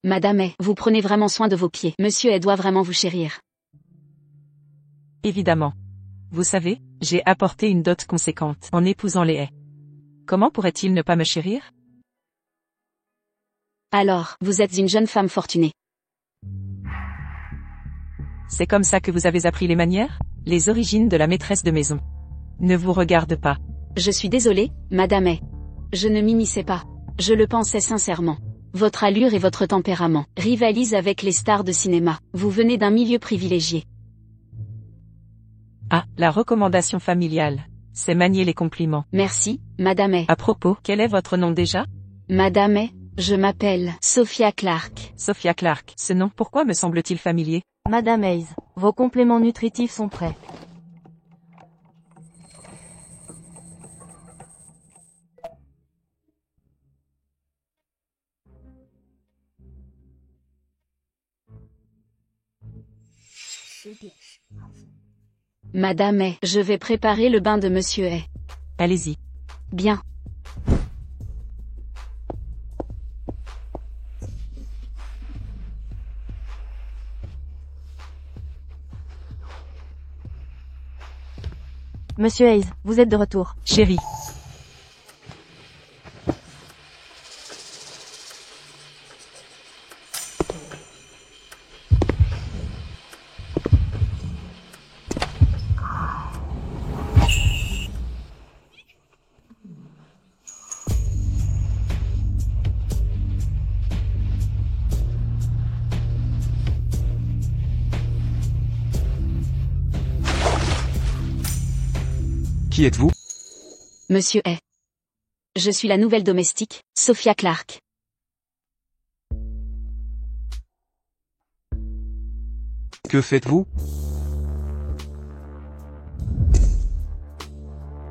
Madame Hay, vous prenez vraiment soin de vos pieds. Monsieur Hay doit vraiment vous chérir. Évidemment. Vous savez, j'ai apporté une dot conséquente en épousant les Hay. Comment pourrait-il ne pas me chérir? Alors, vous êtes une jeune femme fortunée. C'est comme ça que vous avez appris les manières? Les origines de la maîtresse de maison. Ne vous regarde pas. Je suis désolée, Madame Hay. Je ne m'immisçais pas. Je le pensais sincèrement. Votre allure et votre tempérament rivalisent avec les stars de cinéma. Vous venez d'un milieu privilégié. Ah, la recommandation familiale. C'est manier les compliments. Merci, Madame Hay. À propos, quel est votre nom déjà? Madame Hay, je m'appelle Sophia Clark. Sophia Clark. Ce nom, pourquoi me semble-t-il familier? Madame Hayes, vos compléments nutritifs sont prêts. Madame Hay, je vais préparer le bain de Monsieur Hay. Allez-y. Bien. Monsieur Hayes, vous êtes de retour. Chérie. Qui êtes-vous? Monsieur Hay. Je suis la nouvelle domestique, Sophia Clark. Que faites-vous?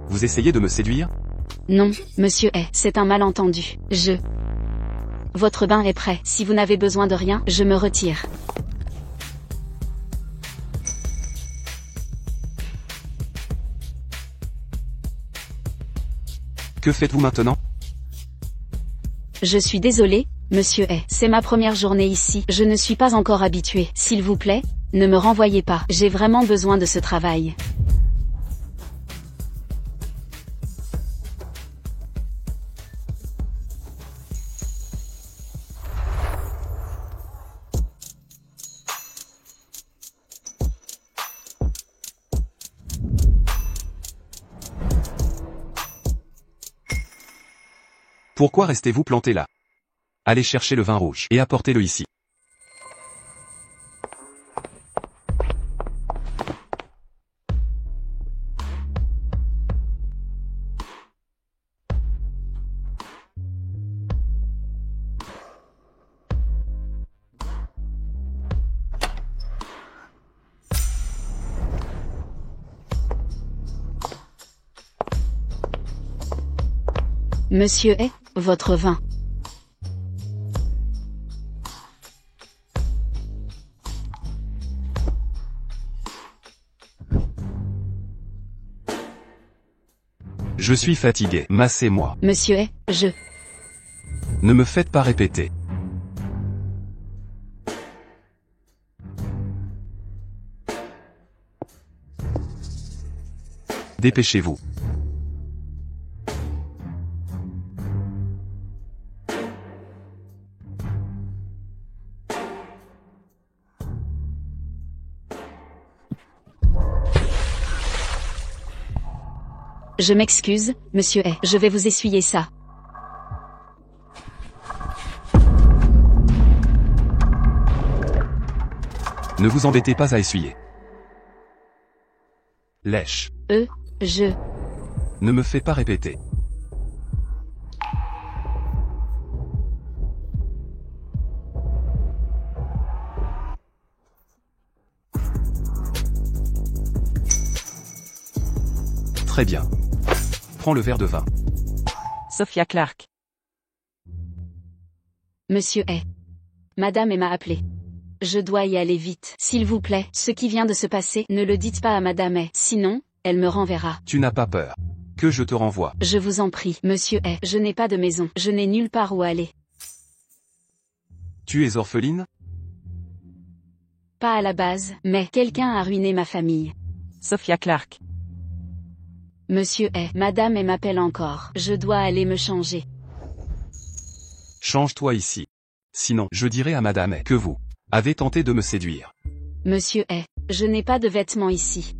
Vous essayez de me séduire? Non, Monsieur Hay, c'est un malentendu. Votre bain est prêt. Si vous n'avez besoin de rien, je me retire. Que faites-vous maintenant? Je suis désolée, Monsieur Hay. C'est ma première journée ici. Je ne suis pas encore habituée. S'il vous plaît, ne me renvoyez pas. J'ai vraiment besoin de ce travail. Pourquoi restez-vous planté là? Allez chercher le vin rouge et apportez-le ici. Monsieur Hay, votre vin. Je suis fatigué, massez-moi. Monsieur Hay, Ne me faites pas répéter. Dépêchez-vous. Je m'excuse, Monsieur Hay. Je vais vous essuyer ça. Ne vous embêtez pas à essuyer. Lèche. Ne me fais pas répéter. Très bien. Prends le verre de vin. Sophia Clark. Monsieur Hay. Madame Hay m'a appelé. Je dois y aller vite. S'il vous plaît, ce qui vient de se passer, ne le dites pas à Madame Hay. Sinon, elle me renverra. Tu n'as pas peur. Que je te renvoie. Je vous en prie, Monsieur Hay. Je n'ai pas de maison. Je n'ai nulle part où aller. Tu es orpheline? Pas à la base, mais quelqu'un a ruiné ma famille. Sophia Clark. Monsieur est, madame et m'appelle encore. Je dois aller me changer. Change-toi ici. Sinon, je dirai à madame que vous avez tenté de me séduire. Monsieur est, je n'ai pas de vêtements ici.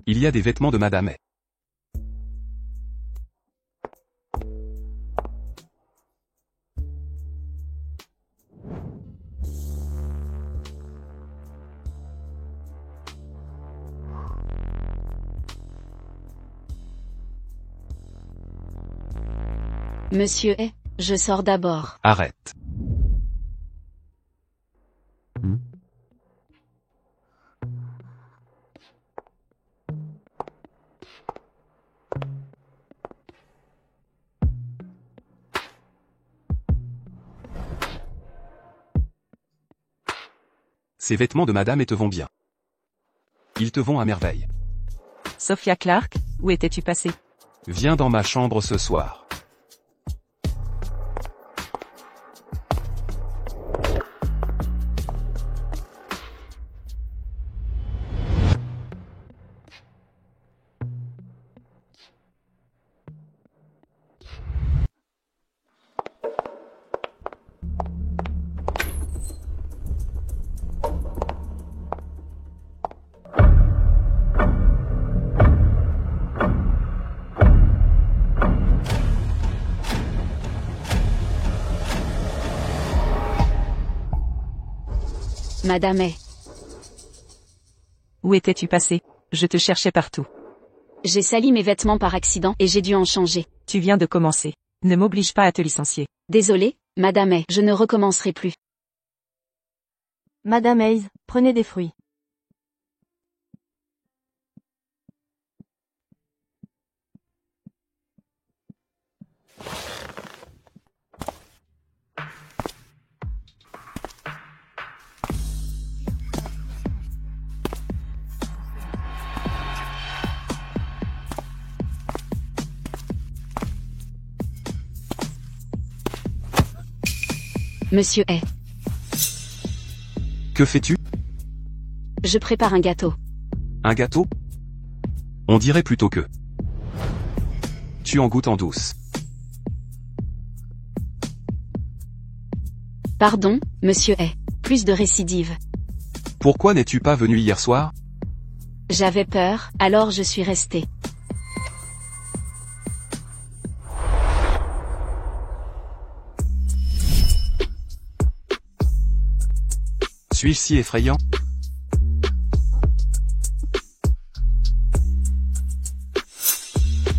Il y a des vêtements de madame. Monsieur est, je sors d'abord. Arrête. Ces vêtements de madame te vont bien. Ils te vont à merveille. Sophia Clark, où étais-tu passée? Viens dans ma chambre ce soir. Madame est. Où étais-tu passée? Je te cherchais partout. J'ai sali mes vêtements par accident et j'ai dû en changer. Tu viens de commencer. Ne m'oblige pas à te licencier. Désolée, madame est, je ne recommencerai plus. Madame Hayes, prenez des fruits. Monsieur est. Que fais-tu? Je prépare un gâteau. Un gâteau? On dirait plutôt que tu en goûtes en douce. Pardon, monsieur est. Plus de récidive. Pourquoi n'es-tu pas venu hier soir? J'avais peur, alors je suis resté. Suis-je si effrayant?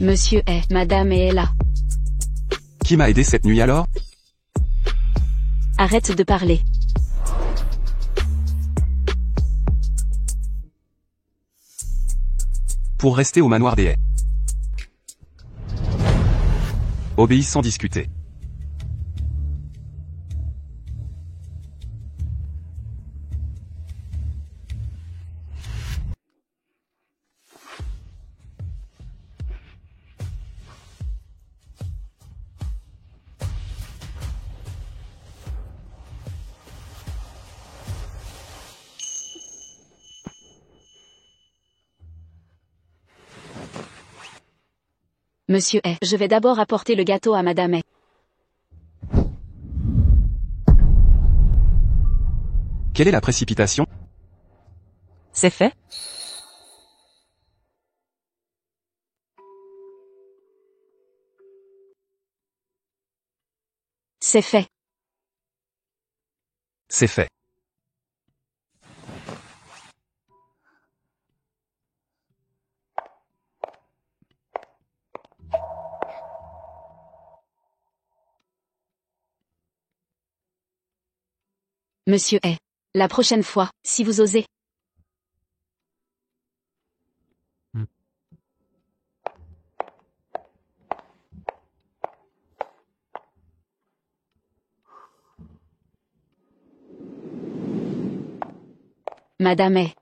Monsieur est, madame est là. Qui m'a aidé cette nuit alors? Arrête de parler. Pour rester au manoir des haies. Obéis sans discuter. Monsieur est, je vais d'abord apporter le gâteau à madame est. Quelle est la précipitation? C'est fait? C'est fait. C'est fait. Monsieur est. La prochaine fois, si vous osez. Madame est.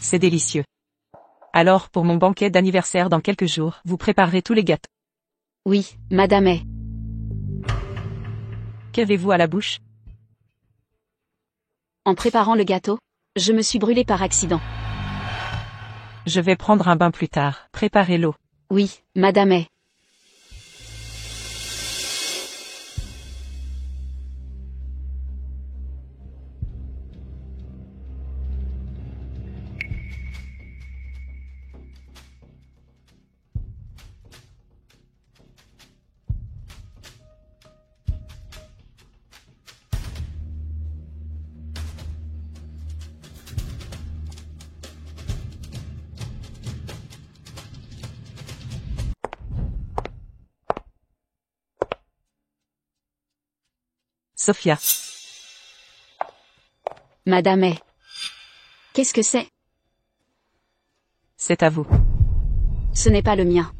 C'est délicieux. Alors, pour mon banquet d'anniversaire dans quelques jours, vous préparerez tous les gâteaux. Oui, Madame est. Qu'avez-vous à la bouche? En préparant le gâteau, je me suis brûlée par accident. Je vais prendre un bain plus tard. Préparez l'eau. Oui, Madame est. Sophia. Madame est. Qu'est-ce que c'est? C'est à vous. Ce n'est pas le mien.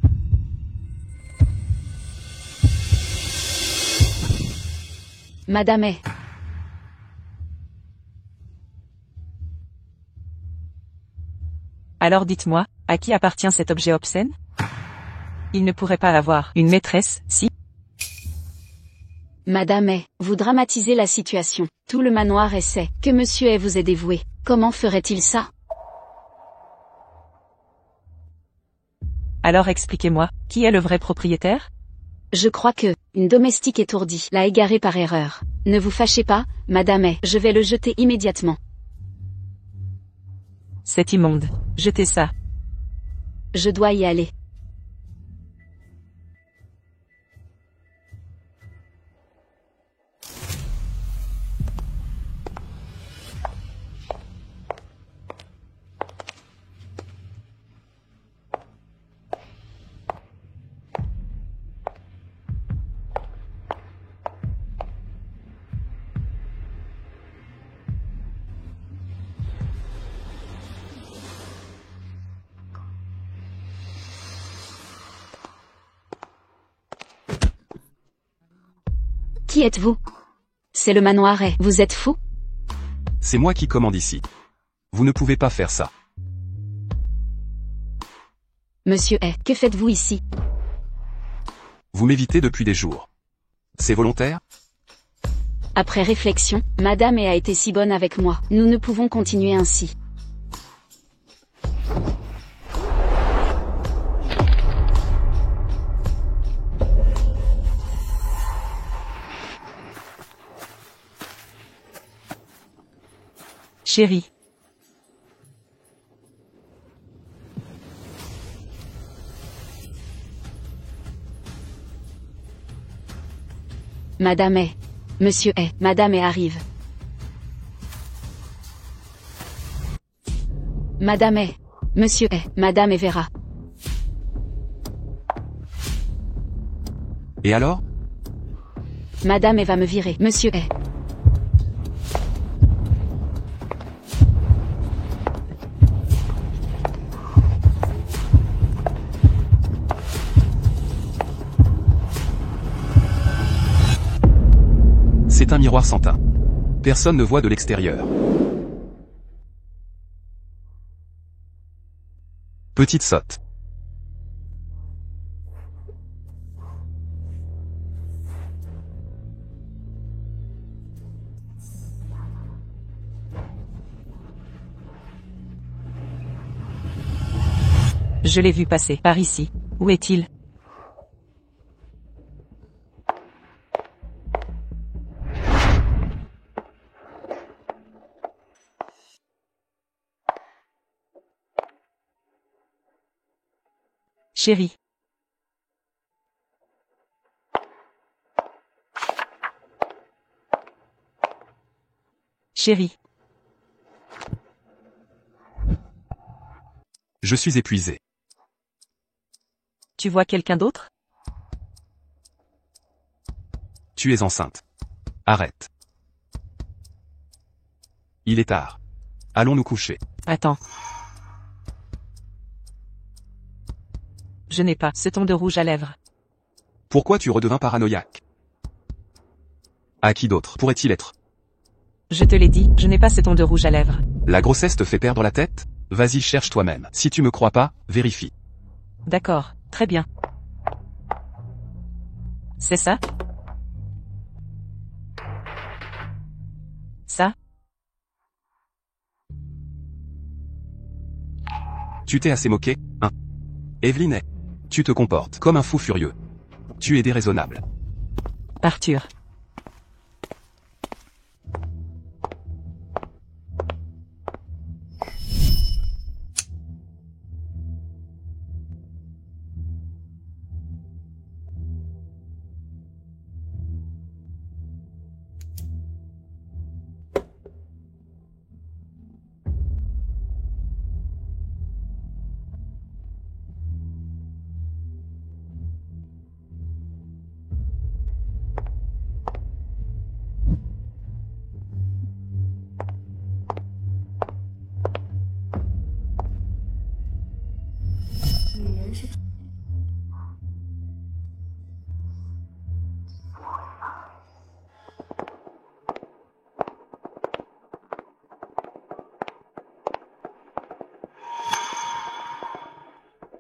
Madame est. Alors dites-moi, à qui appartient cet objet obscène? Il ne pourrait pas avoir une maîtresse, si? Madame est, vous dramatisez la situation. Tout le manoir essaie que Monsieur est vous est dévoué. Comment ferait-il ça? Alors expliquez-moi, qui est le vrai propriétaire? Je crois que, une domestique étourdie l'a égaré par erreur. Ne vous fâchez pas, Madame est, je vais le jeter immédiatement. C'est immonde. Jetez ça. Je dois y aller. Qui êtes-vous? C'est le manoir est. Vous êtes fou? C'est moi qui commande ici. Vous ne pouvez pas faire ça. Monsieur est, que faites-vous ici? Vous m'évitez depuis des jours. C'est volontaire? Après réflexion, Madame est a été si bonne avec moi. Nous ne pouvons continuer ainsi. Chérie. Madame est. Monsieur est. Madame est arrive. Madame est. Monsieur est. Madame est verra. Et alors? Madame est va me virer. Monsieur est. C'est un miroir sans teint. Personne ne voit de l'extérieur. Petite sotte. Je l'ai vu passer par ici. Où est-il? Chérie. Chérie. Je suis épuisé. Tu vois quelqu'un d'autre? Tu es enceinte. Arrête. Il est tard. Allons nous coucher. Attends. Je n'ai pas ce ton de rouge à lèvres. Pourquoi tu redevins paranoïaque? À qui d'autre pourrait-il être? Je te l'ai dit, je n'ai pas ce ton de rouge à lèvres. La grossesse te fait perdre la tête? Vas-y, cherche toi-même. Si tu me crois pas, vérifie. D'accord, très bien. C'est ça? Ça? Tu t'es assez moqué, hein? Evelyne, tu te comportes comme un fou furieux. Tu es déraisonnable. Arthur.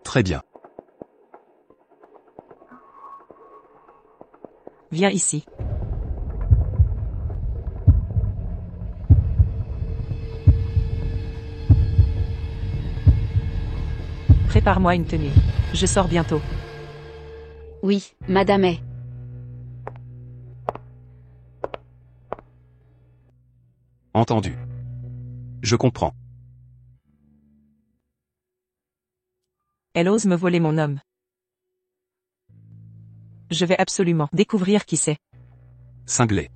Très bien. Viens ici. Prépare-moi une tenue. Je sors bientôt. Oui, Madame est. Entendu. Je comprends. Elle ose me voler mon homme. Je vais absolument découvrir qui c'est. Cinglé.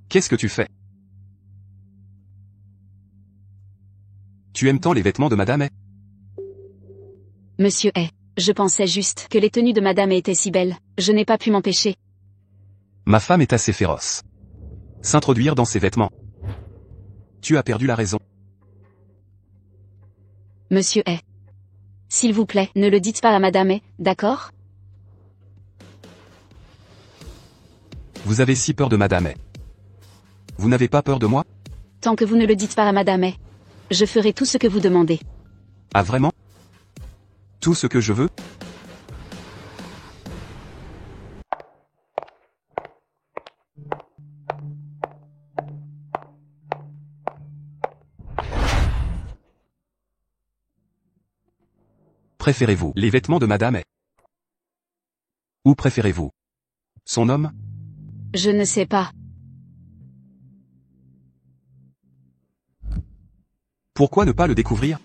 Qu'est-ce que tu fais? Tu aimes tant les vêtements de Madame est? Monsieur est. Je pensais juste que les tenues de Madame est étaient si belles, je n'ai pas pu m'empêcher. Ma femme est assez féroce. S'introduire dans ses vêtements. Tu as perdu la raison. Monsieur est. S'il vous plaît, ne le dites pas à Madame est, d'accord? Vous avez si peur de Madame est. Vous n'avez pas peur de moi? Tant que vous ne le dites pas à Madame est, je ferai tout ce que vous demandez. Ah vraiment? Tout ce que je veux? Préférez-vous les vêtements de Madame est? Ou préférez-vous son homme? Je ne sais pas. Pourquoi ne pas le découvrir?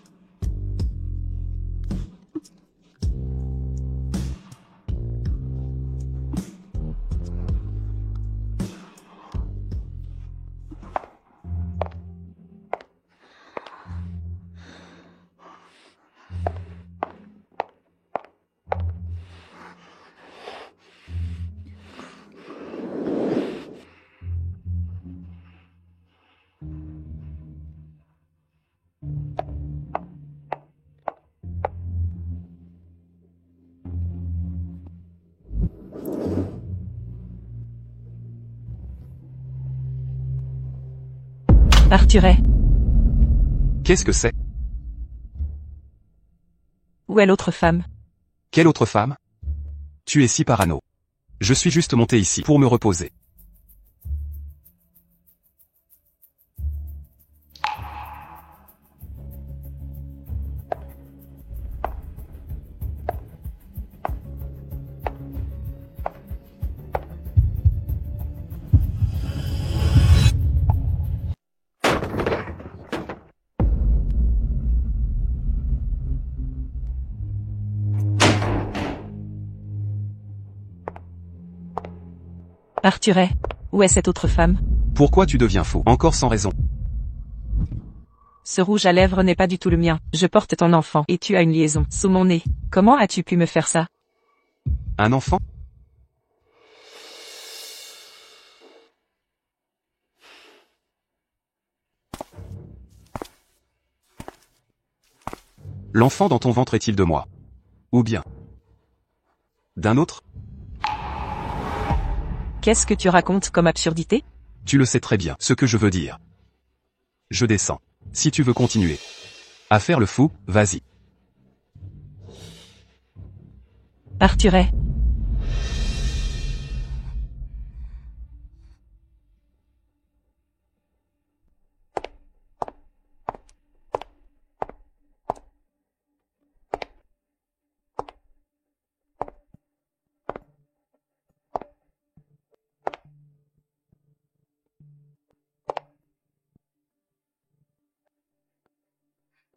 Arthur est. Qu'est-ce que c'est? Où est l'autre femme? Quelle autre femme? Tu es si parano. Je suis juste monté ici pour me reposer. Arthur, où est cette autre femme? Pourquoi tu deviens faux? Encore sans raison. Ce rouge à lèvres n'est pas du tout le mien. Je porte ton enfant et tu as une liaison sous mon nez. Comment as-tu pu me faire ça? Un enfant? L'enfant dans ton ventre est-il de moi? Ou bien d'un autre? Qu'est-ce que tu racontes comme absurdité? Tu le sais très bien, ce que je veux dire. Je descends. Si tu veux continuer à faire le fou, vas-y. Arthur,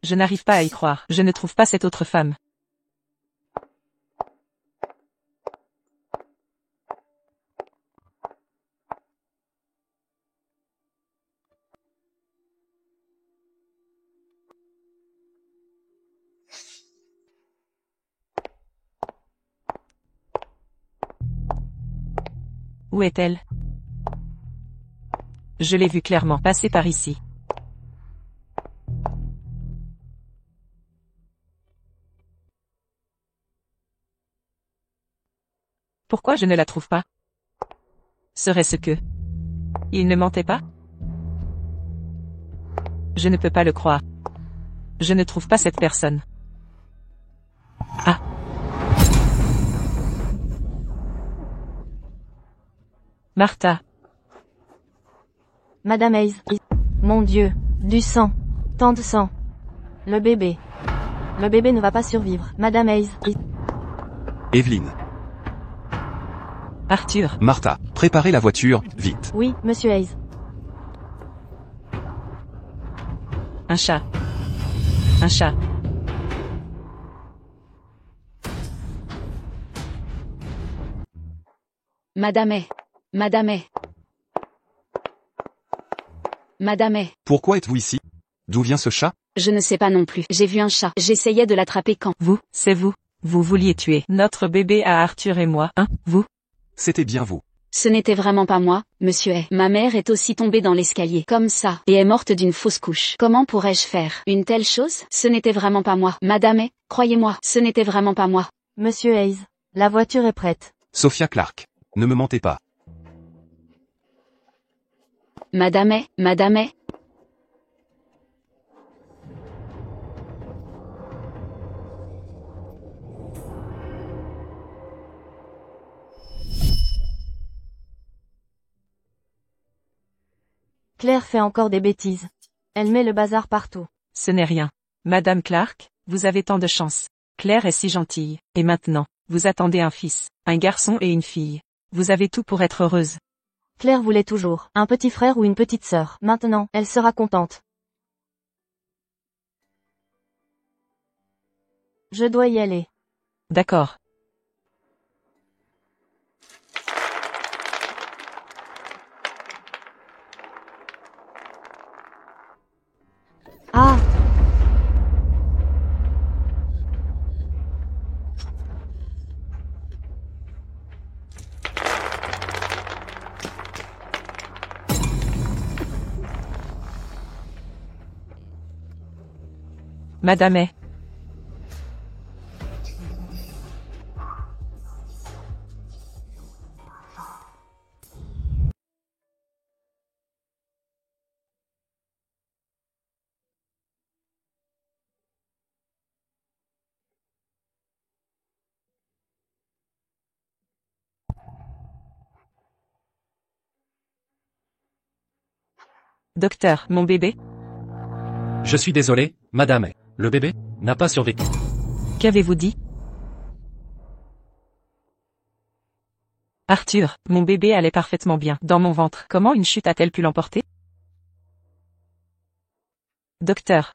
je n'arrive pas à y croire. Je ne trouve pas cette autre femme. Où est-elle? Je l'ai vue clairement passer par ici. Pourquoi je ne la trouve pas? Serait-ce que il ne mentait pas? Je ne peux pas le croire. Je ne trouve pas cette personne. Ah! Martha. Madame Hayes. Mon Dieu. Du sang. Tant de sang. Le bébé. Le bébé ne va pas survivre. Madame Hayes. Evelyne. Arthur. Martha, préparez la voiture, vite. Oui, monsieur Hayes. Un chat. Un chat. Madame. Madame. Madame. Pourquoi êtes-vous ici? D'où vient ce chat? Je ne sais pas non plus. J'ai vu un chat. J'essayais de l'attraper quand. Vous, c'est vous. Vous vouliez tuer notre bébé à Arthur et moi, hein, vous? C'était bien vous. Ce n'était vraiment pas moi, monsieur Hay. Ma mère est aussi tombée dans l'escalier, comme ça, et est morte d'une fausse couche. Comment pourrais-je faire une telle chose? Ce n'était vraiment pas moi. Madame Hay, croyez-moi, ce n'était vraiment pas moi. Monsieur Hayes. La voiture est prête. Sophia Clark. Ne me mentez pas. Madame Hay, Madame Hay. Claire fait encore des bêtises. Elle met le bazar partout. Ce n'est rien. Madame Clark, vous avez tant de chance. Claire est si gentille. Et maintenant, vous attendez un fils, un garçon et une fille. Vous avez tout pour être heureuse. Claire voulait toujours un petit frère ou une petite sœur. Maintenant, elle sera contente. Je dois y aller. D'accord. Ah! Madame Hay. Docteur, mon bébé? Je suis désolé, madame. Le bébé n'a pas survécu. Qu'avez-vous dit? Arthur, mon bébé allait parfaitement bien dans mon ventre. Comment une chute a-t-elle pu l'emporter? Docteur,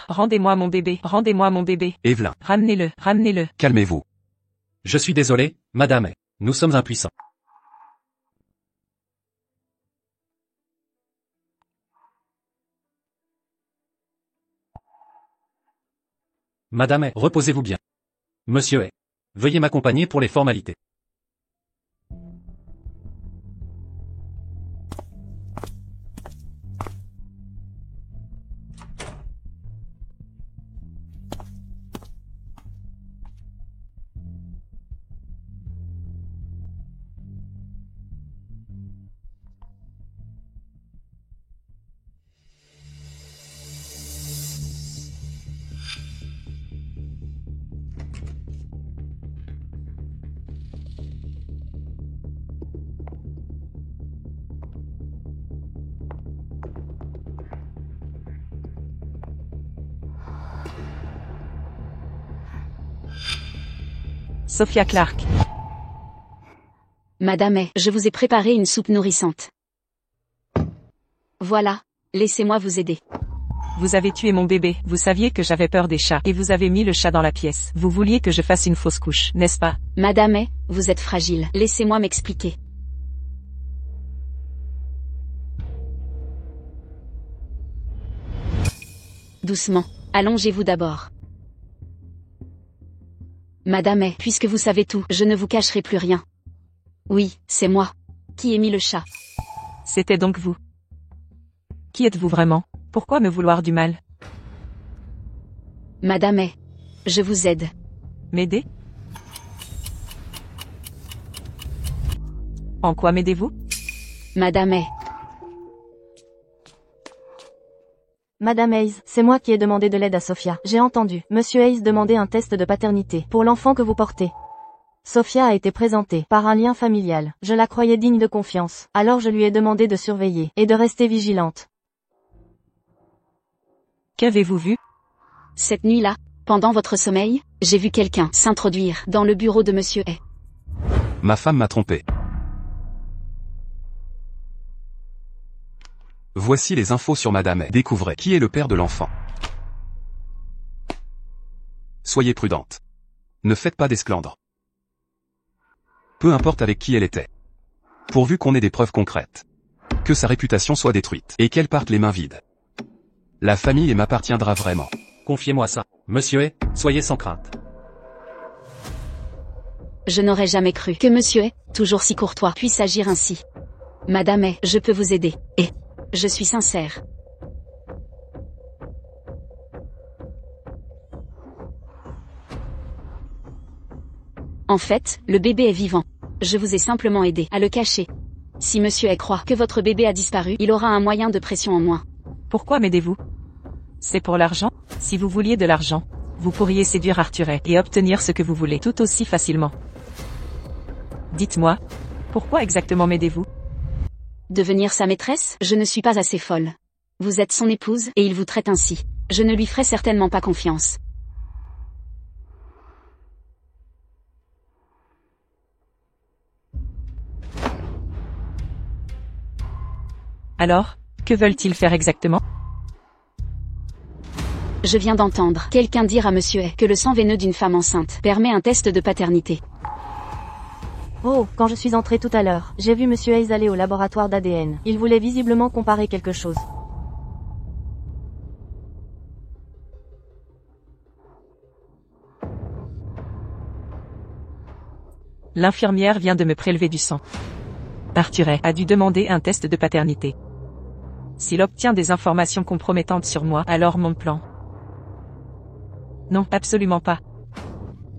rendez-moi mon bébé, rendez-moi mon bébé. Evelyn. Ramenez-le, ramenez-le. Calmez-vous. Je suis désolé, madame. Nous sommes impuissants. Madame A, reposez-vous bien. Monsieur A, veuillez m'accompagner pour les formalités. Sophia Clark. Madame A, je vous ai préparé une soupe nourrissante. Voilà, laissez-moi vous aider. Vous avez tué mon bébé, vous saviez que j'avais peur des chats, et vous avez mis le chat dans la pièce. Vous vouliez que je fasse une fausse couche, n'est-ce pas? Madame A, vous êtes fragile. Laissez-moi m'expliquer. Doucement. Allongez-vous d'abord. Madame A, puisque vous savez tout, je ne vous cacherai plus rien. Oui, c'est moi. Qui ai mis le chat? C'était donc vous. Qui êtes-vous vraiment? Pourquoi me vouloir du mal? Madame A, je vous aide. M'aider? En quoi m'aidez-vous? Madame A, Madame Hayes, c'est moi qui ai demandé de l'aide à Sophia. J'ai entendu. Monsieur Hayes demander un test de paternité pour l'enfant que vous portez. Sophia a été présentée par un lien familial. Je la croyais digne de confiance. Alors je lui ai demandé de surveiller et de rester vigilante. Qu'avez-vous vu? cette nuit-là, pendant votre sommeil, j'ai vu quelqu'un s'introduire dans le bureau de Monsieur A. Ma femme m'a trompé. Voici les infos sur Madame A. Découvrez qui est le père de l'enfant. Soyez prudente. Ne faites pas d'esclandre. Peu importe avec qui elle était. Pourvu qu'on ait des preuves concrètes. Que sa réputation soit détruite et qu'elle parte les mains vides. La famille m'appartiendra vraiment. Confiez-moi ça. Monsieur A, soyez sans crainte. Je n'aurais jamais cru que Monsieur A, toujours si courtois, puisse agir ainsi. Madame A, je peux vous aider. Et je suis sincère. En fait, le bébé est vivant. Je vous ai simplement aidé à le cacher. Si Monsieur A croit que votre bébé a disparu, il aura un moyen de pression en moins. Pourquoi m'aidez-vous? C'est pour l'argent? Si vous vouliez de l'argent, vous pourriez séduire Arthur et obtenir ce que vous voulez tout aussi facilement. Dites-moi, pourquoi exactement m'aidez-vous? Devenir sa maîtresse? Je ne suis pas assez folle. Vous êtes son épouse, et il vous traite ainsi. Je ne lui ferai certainement pas confiance. Alors, que veulent-ils faire exactement? Je viens d'entendre quelqu'un dire à Monsieur A que le sang veineux d'une femme enceinte permet un test de paternité. Oh, quand je suis entrée tout à l'heure, j'ai vu Monsieur Hayes aller au laboratoire d'ADN. Il voulait visiblement comparer quelque chose. L'infirmière vient de me prélever du sang. Arthur a dû demander un test de paternité. S'il obtient des informations compromettantes sur moi, alors mon plan. Non, absolument pas.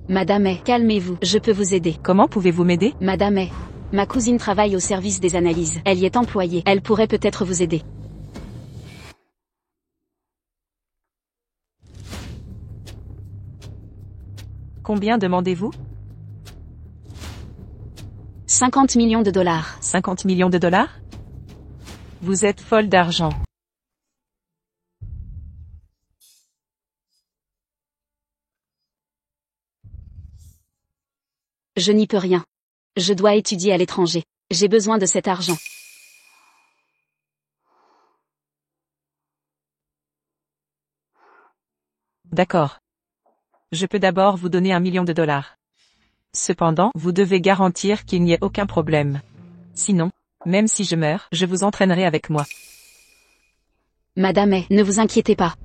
Madame A, calmez-vous, je peux vous aider. Comment pouvez-vous m'aider? Madame A, ma cousine travaille au service des analyses. Elle y est employée. Elle pourrait peut-être vous aider. Combien demandez-vous? 50 millions de dollars. 50 millions de dollars? Vous êtes folle d'argent. Je n'y peux rien. Je dois étudier à l'étranger. J'ai besoin de cet argent. D'accord. Je peux d'abord vous donner 1 million de dollars. Cependant, vous devez garantir qu'il n'y ait aucun problème. Sinon, même si je meurs, je vous entraînerai avec moi. Madame A, ne vous inquiétez pas.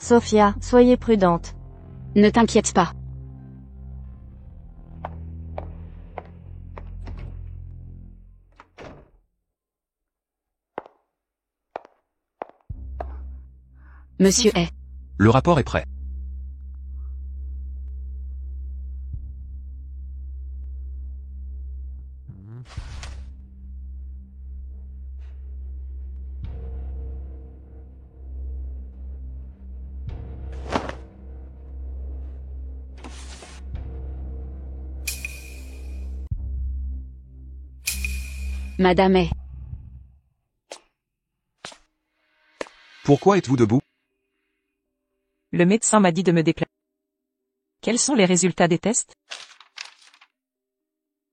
Sophia, soyez prudente. Ne t'inquiète pas. Monsieur est. Le rapport est prêt. Madame est. Pourquoi êtes-vous debout? Le médecin m'a dit de me déplacer. Quels sont les résultats des tests?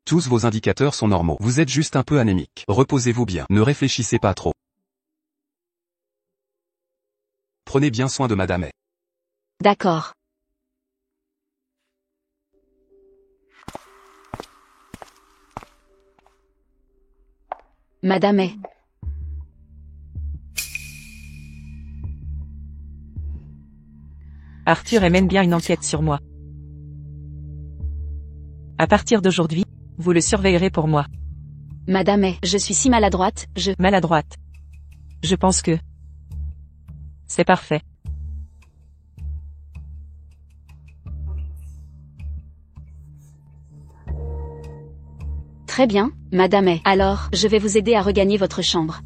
Tous vos indicateurs sont normaux. Vous êtes juste un peu anémique. Reposez-vous bien. Ne réfléchissez pas trop. Prenez bien soin de Madame est. D'accord. Madame est. Arthur mène bien une enquête sur moi. À partir d'aujourd'hui, vous le surveillerez pour moi. Madame est. Je suis si maladroite, Maladroite. Je pense que... c'est parfait. Très bien, Madame est. Alors, je vais vous aider à regagner votre chambre.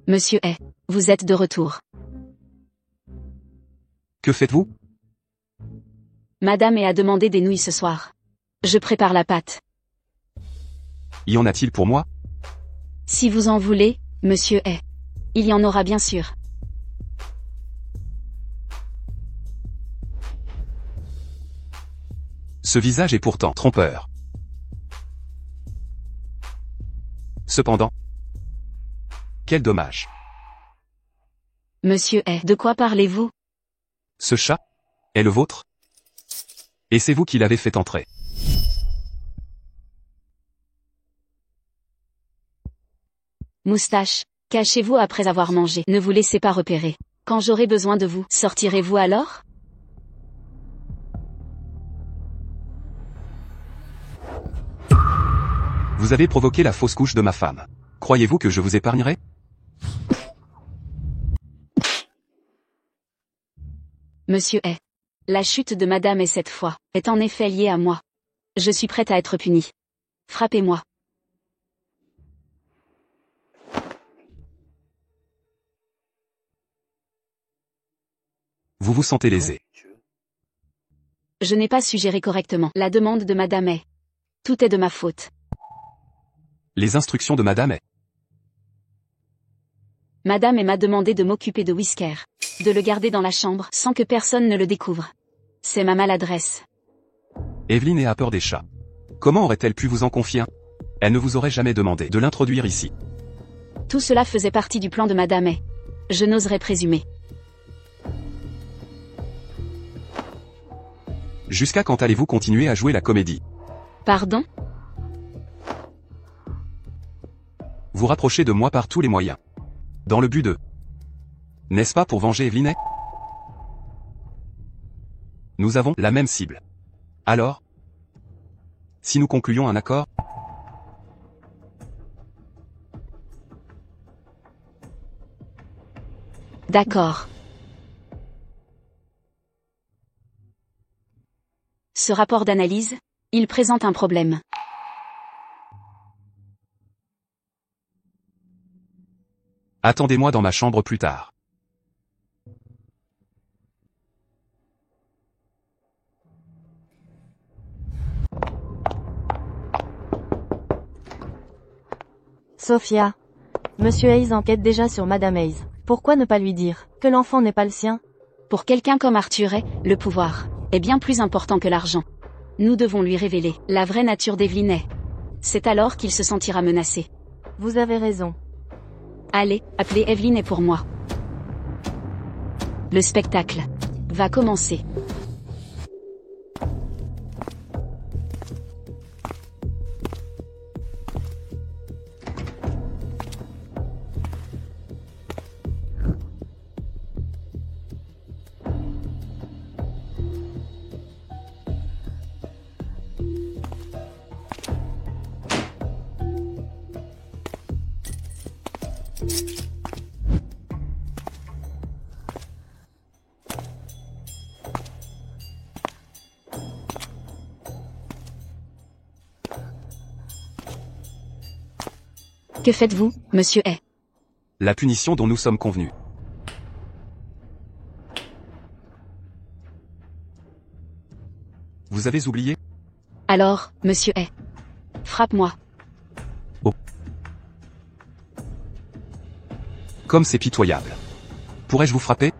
Monsieur est. Vous êtes de retour. Que faites-vous? Madame est a demandé des nouilles ce soir. Je prépare la pâte. Y en a-t-il pour moi? Si vous en voulez, monsieur est. Il y en aura bien sûr. Ce visage est pourtant trompeur. Cependant, quel dommage. Monsieur est. De quoi parlez-vous? Ce chat est le vôtre? Et c'est vous qui l'avez fait entrer. Moustache, cachez-vous après avoir mangé. Ne vous laissez pas repérer. Quand j'aurai besoin de vous, sortirez-vous alors? Vous avez provoqué la fausse couche de ma femme. Croyez-vous que je vous épargnerai? Monsieur est. La chute de Madame est cette fois, est en effet liée à moi. Je suis prête à être punie. Frappez-moi. Vous vous sentez lésé. Je n'ai pas su gérer correctement la demande de Madame est. Tout est de ma faute. Les instructions de Madame est. Madame est m'a demandé de m'occuper de Whisker. De le garder dans la chambre sans que personne ne le découvre. C'est ma maladresse. Evelyne a peur des chats. Comment aurait-elle pu vous en confier un? Elle ne vous aurait jamais demandé de l'introduire ici. Tout cela faisait partie du plan de Madame est. Je n'oserais présumer. Jusqu'à quand allez-vous continuer à jouer la comédie? Pardon? Vous rapprochez de moi par tous les moyens. Dans le but de... N'est-ce pas pour venger Evelyne? Nous avons la même cible. Alors? Si nous concluons un accord? D'accord. Ce rapport d'analyse, il présente un problème. Attendez-moi dans ma chambre plus tard. Sophia. Monsieur Hayes enquête déjà sur Madame Hayes. Pourquoi ne pas lui dire que l'enfant n'est pas le sien? Pour quelqu'un comme Arthur, le pouvoir est bien plus important que l'argent. Nous devons lui révéler la vraie nature d'Evelyn. C'est alors qu'il se sentira menacé. Vous avez raison. Allez, appelez Evelyn pour moi. Le spectacle va commencer. Que faites-vous, monsieur Hay? La punition dont nous sommes convenus. Vous avez oublié? Alors, monsieur Hay. Frappe-moi. Oh. Comme c'est pitoyable. Pourrais-je vous frapper?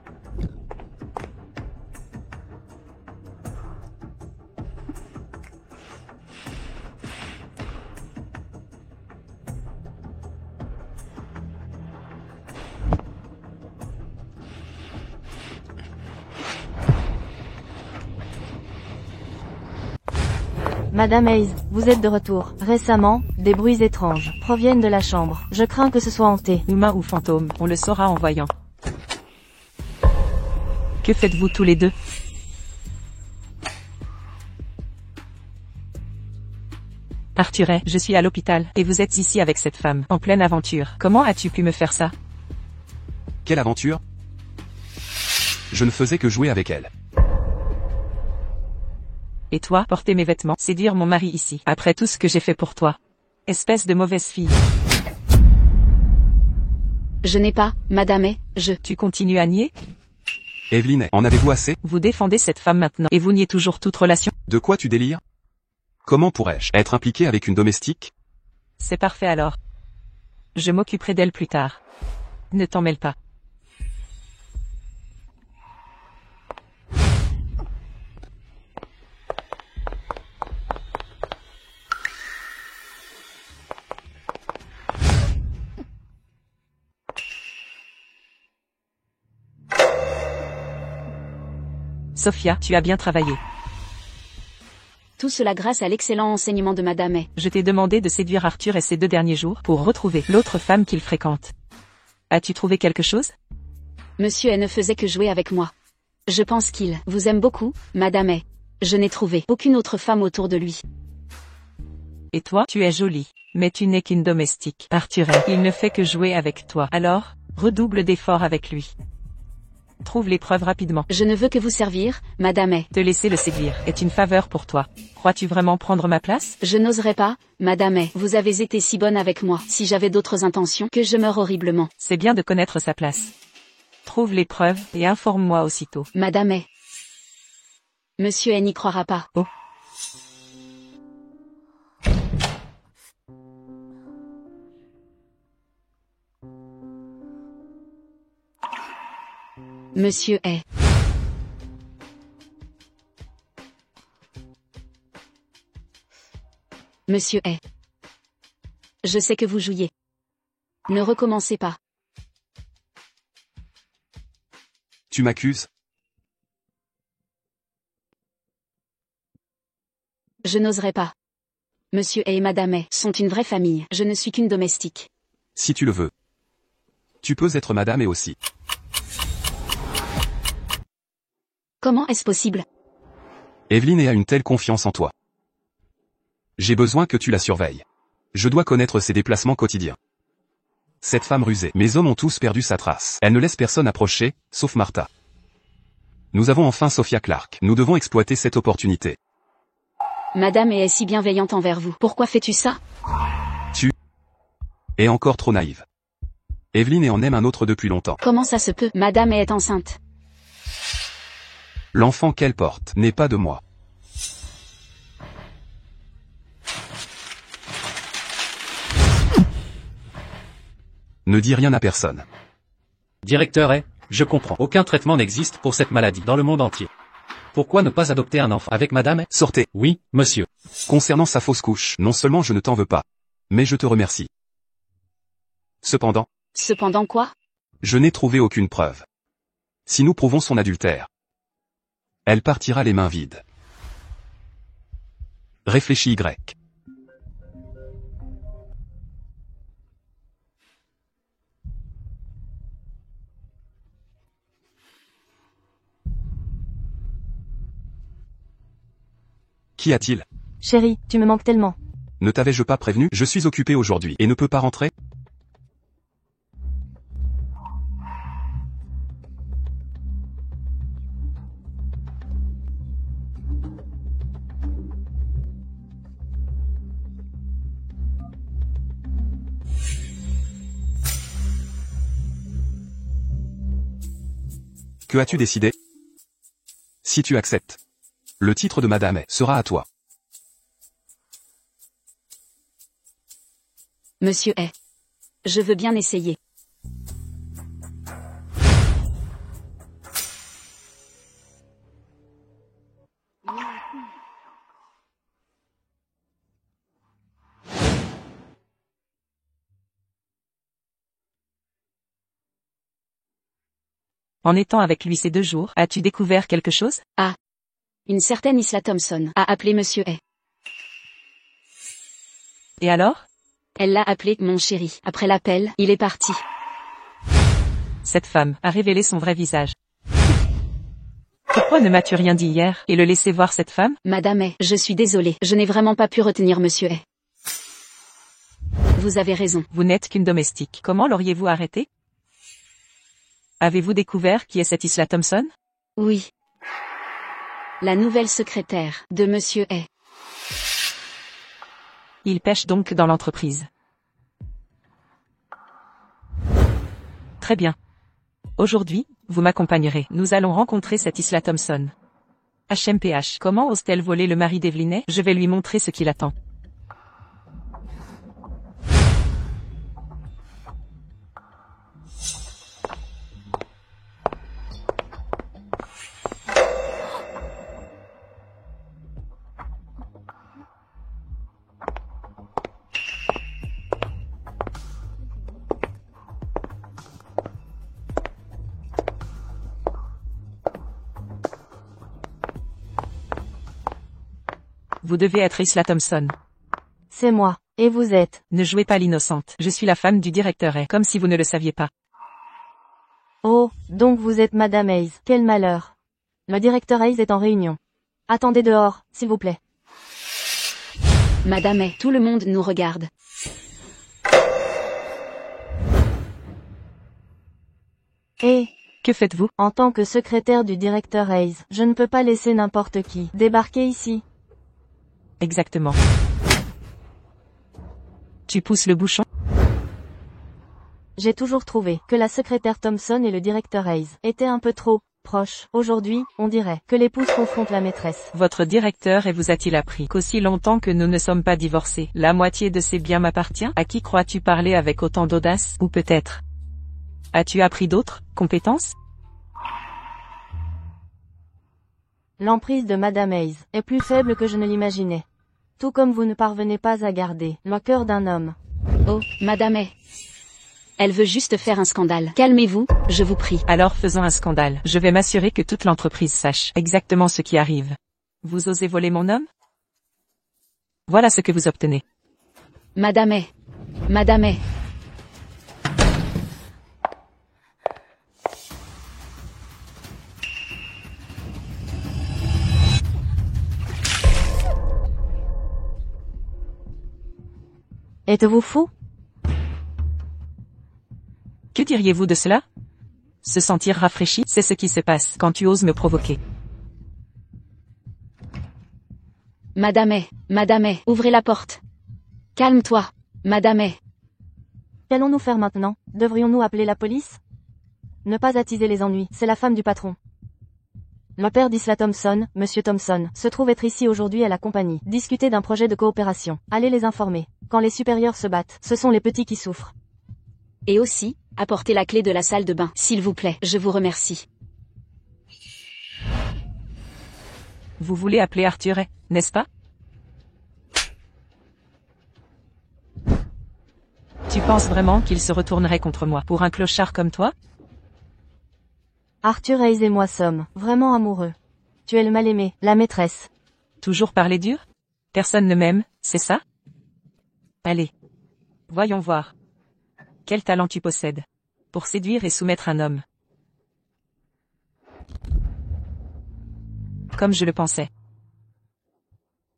Madame Hayes, vous êtes de retour. Récemment, des bruits étranges proviennent de la chambre. Je crains que ce soit hanté. Humain ou fantôme, on le saura en voyant. Que faites-vous tous les deux? Arthur Hay, je suis à l'hôpital, et vous êtes ici avec cette femme, en pleine aventure. Comment as-tu pu me faire ça? Quelle aventure? Je ne faisais que jouer avec elle. Et toi, porter mes vêtements, séduire mon mari ici, après tout ce que j'ai fait pour toi. Espèce de mauvaise fille. Je n'ai pas, madame Hay, Tu continues à nier? Evelyn, en avez-vous assez? Vous défendez cette femme maintenant, et vous niez toujours toute relation? De quoi tu délires? Comment pourrais-je être impliqué avec une domestique? C'est parfait alors. Je m'occuperai d'elle plus tard. Ne t'en mêle pas. Sophia, tu as bien travaillé. Tout cela grâce à l'excellent enseignement de madame Hay. Je t'ai demandé de séduire Arthur et ces 2 derniers jours pour retrouver l'autre femme qu'il fréquente. As-tu trouvé quelque chose? Monsieur Hay ne faisait que jouer avec moi. Je pense qu'il vous aime beaucoup, madame Hay. Je n'ai trouvé aucune autre femme autour de lui. Et toi, tu es jolie. Mais tu n'es qu'une domestique. Arthur Hay, il ne fait que jouer avec toi. Alors, redouble d'efforts avec lui. Trouve les preuves rapidement. Je ne veux que vous servir, madame Hay. Te laisser le séduire est une faveur pour toi. Crois-tu vraiment prendre ma place? Je n'oserais pas, madame Hay. Vous avez été si bonne avec moi. Si j'avais d'autres intentions, que je meure horriblement. C'est bien de connaître sa place. Trouve les preuves et informe-moi aussitôt. Madame Hay. Monsieur Hay n'y croira pas. Oh. Monsieur Hay. Monsieur Hay. Je sais que vous jouiez. Ne recommencez pas. Tu m'accuses? Je n'oserais pas. Monsieur Hay et madame Hay sont une vraie famille. Je ne suis qu'une domestique. Si tu le veux. Tu peux être madame Hay aussi. Comment est-ce possible? Evelyn a une telle confiance en toi. J'ai besoin que tu la surveilles. Je dois connaître ses déplacements quotidiens. Cette femme rusée. Mes hommes ont tous perdu sa trace. Elle ne laisse personne approcher, sauf Martha. Nous avons enfin Sophia Clark. Nous devons exploiter cette opportunité. Madame Hay est si bienveillante envers vous. Pourquoi fais-tu ça? Tu es encore trop naïve. Evelyne et en aime un autre depuis longtemps. Comment ça se peut? Madame est enceinte. L'enfant qu'elle porte n'est pas de moi. Ne dis rien à personne. Directeur est, je comprends. Aucun traitement n'existe pour cette maladie dans le monde entier. Pourquoi ne pas adopter un enfant avec madame est? Sortez. Oui, monsieur. Concernant sa fausse couche, non seulement je ne t'en veux pas, mais je te remercie. Cependant, Cependant quoi? je n'ai trouvé aucune preuve. Si nous prouvons son adultère, elle partira les mains vides. Réfléchis Y. Qu'y a-t-il? Chérie, tu me manques tellement. Ne t'avais-je pas prévenu? Je suis occupé aujourd'hui et ne peux pas rentrer? Que as-tu décidé? Si tu acceptes, le titre de Madame sera à toi. Monsieur est. Je veux bien essayer. En étant avec lui ces 2 jours, as-tu découvert quelque chose? Une certaine Isla Thompson a appelé Monsieur est. Et alors? Elle l'a appelé mon chéri. Après l'appel, il est parti. Cette femme a révélé son vrai visage. Pourquoi ne m'as-tu rien dit hier, et le laisser voir cette femme? Madame est, je suis désolée, je n'ai vraiment pas pu retenir Monsieur est. Vous avez raison. Vous n'êtes qu'une domestique. Comment l'auriez-vous arrêté? Avez-vous découvert qui est cette Isla Thompson? Oui. La nouvelle secrétaire de Monsieur est. Il pêche donc dans l'entreprise. Très bien. Aujourd'hui, vous m'accompagnerez. Nous allons rencontrer cette Isla Thompson. HMPH. Comment ose-t-elle voler le mari d'Evelyne? Je vais lui montrer ce qu'il attend. Vous devez être Isla Thompson. C'est moi. Et vous êtes? Ne jouez pas l'innocente. Je suis la femme du directeur est, comme si vous ne le saviez pas. Oh, donc vous êtes Madame Hayes. Quel malheur. Le directeur Hayes est en réunion. Attendez dehors, s'il vous plaît. Madame est, tout le monde nous regarde. Et, Que faites-vous? en tant que secrétaire du directeur Hayes, je ne peux pas laisser n'importe qui débarquer ici. Exactement. Tu pousses le bouchon? J'ai toujours trouvé que la secrétaire Thompson et le directeur Hayes étaient un peu trop proches. Aujourd'hui, on dirait que l'épouse confronte la maîtresse. Votre directeur et vous a-t-il appris qu'aussi longtemps que nous ne sommes pas divorcés, la moitié de ses biens m'appartient? À qui crois-tu parler avec autant d'audace? Ou peut-être as-tu appris d'autres compétences? L'emprise de Madame Hayes est plus faible que je ne l'imaginais. Tout comme vous ne parvenez pas à garder le cœur d'un homme. Oh, Madame est. Elle veut juste faire un scandale. Calmez-vous, je vous prie. Alors faisons un scandale. Je vais m'assurer que toute l'entreprise sache exactement ce qui arrive. Vous osez voler mon homme? Voilà ce que vous obtenez. Madame est. Madame est. Êtes-vous fou? Que diriez-vous de cela? Se sentir rafraîchi, c'est ce qui se passe quand tu oses me provoquer. Madame est. Madame est. Ouvrez la porte. Calme-toi. Madame est. Qu'allons-nous faire maintenant? Devrions-nous appeler la police? Ne pas attiser les ennuis, c'est la femme du patron. Le père d'Isla Thompson, Monsieur Thompson, se trouve être ici aujourd'hui à la compagnie. Discuter d'un projet de coopération. Allez les informer. Quand les supérieurs se battent, ce sont les petits qui souffrent. Et aussi, apportez la clé de la salle de bain, s'il vous plaît, je vous remercie. Vous voulez appeler Arthur, n'est-ce pas? Tu penses vraiment qu'il se retournerait contre moi pour un clochard comme toi? Arthur Hayes et moi sommes vraiment amoureux. Tu es le mal-aimé, la maîtresse. Toujours parler dur? Personne ne m'aime, c'est ça? Allez. Voyons voir. Quel talent tu possèdes pour séduire et soumettre un homme. Comme je le pensais.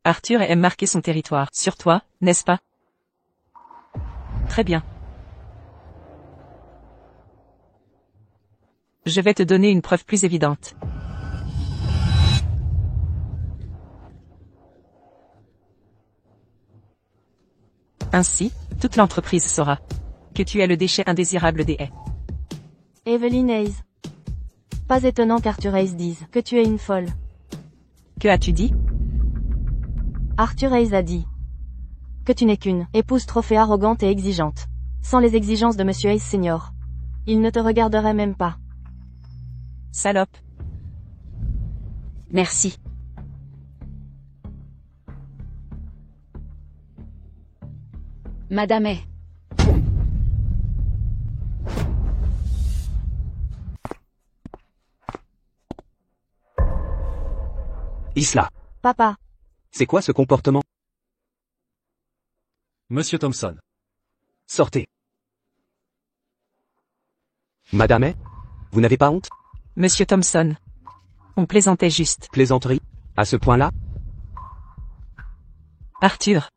Arthur aime marquer son territoire sur toi, n'est-ce pas? Très bien. Je vais te donner une preuve plus évidente. Ainsi, toute l'entreprise saura que tu es le déchet indésirable des haies. Evelyn Hayes. Pas étonnant qu'Arthur Hayes dise que tu es une folle. Que as-tu dit? Arthur Hayes a dit que tu n'es qu'une épouse trop fait arrogante et exigeante. Sans les exigences de Monsieur Hayes Senior, il ne te regarderait même pas. Salope. Merci. Madame est. Isla, Papa. c'est quoi ce comportement? Monsieur Thompson. Sortez. Madame est? Vous n'avez pas honte? Monsieur Thompson. On plaisantait juste. Plaisanterie? À ce point-là? Arthur.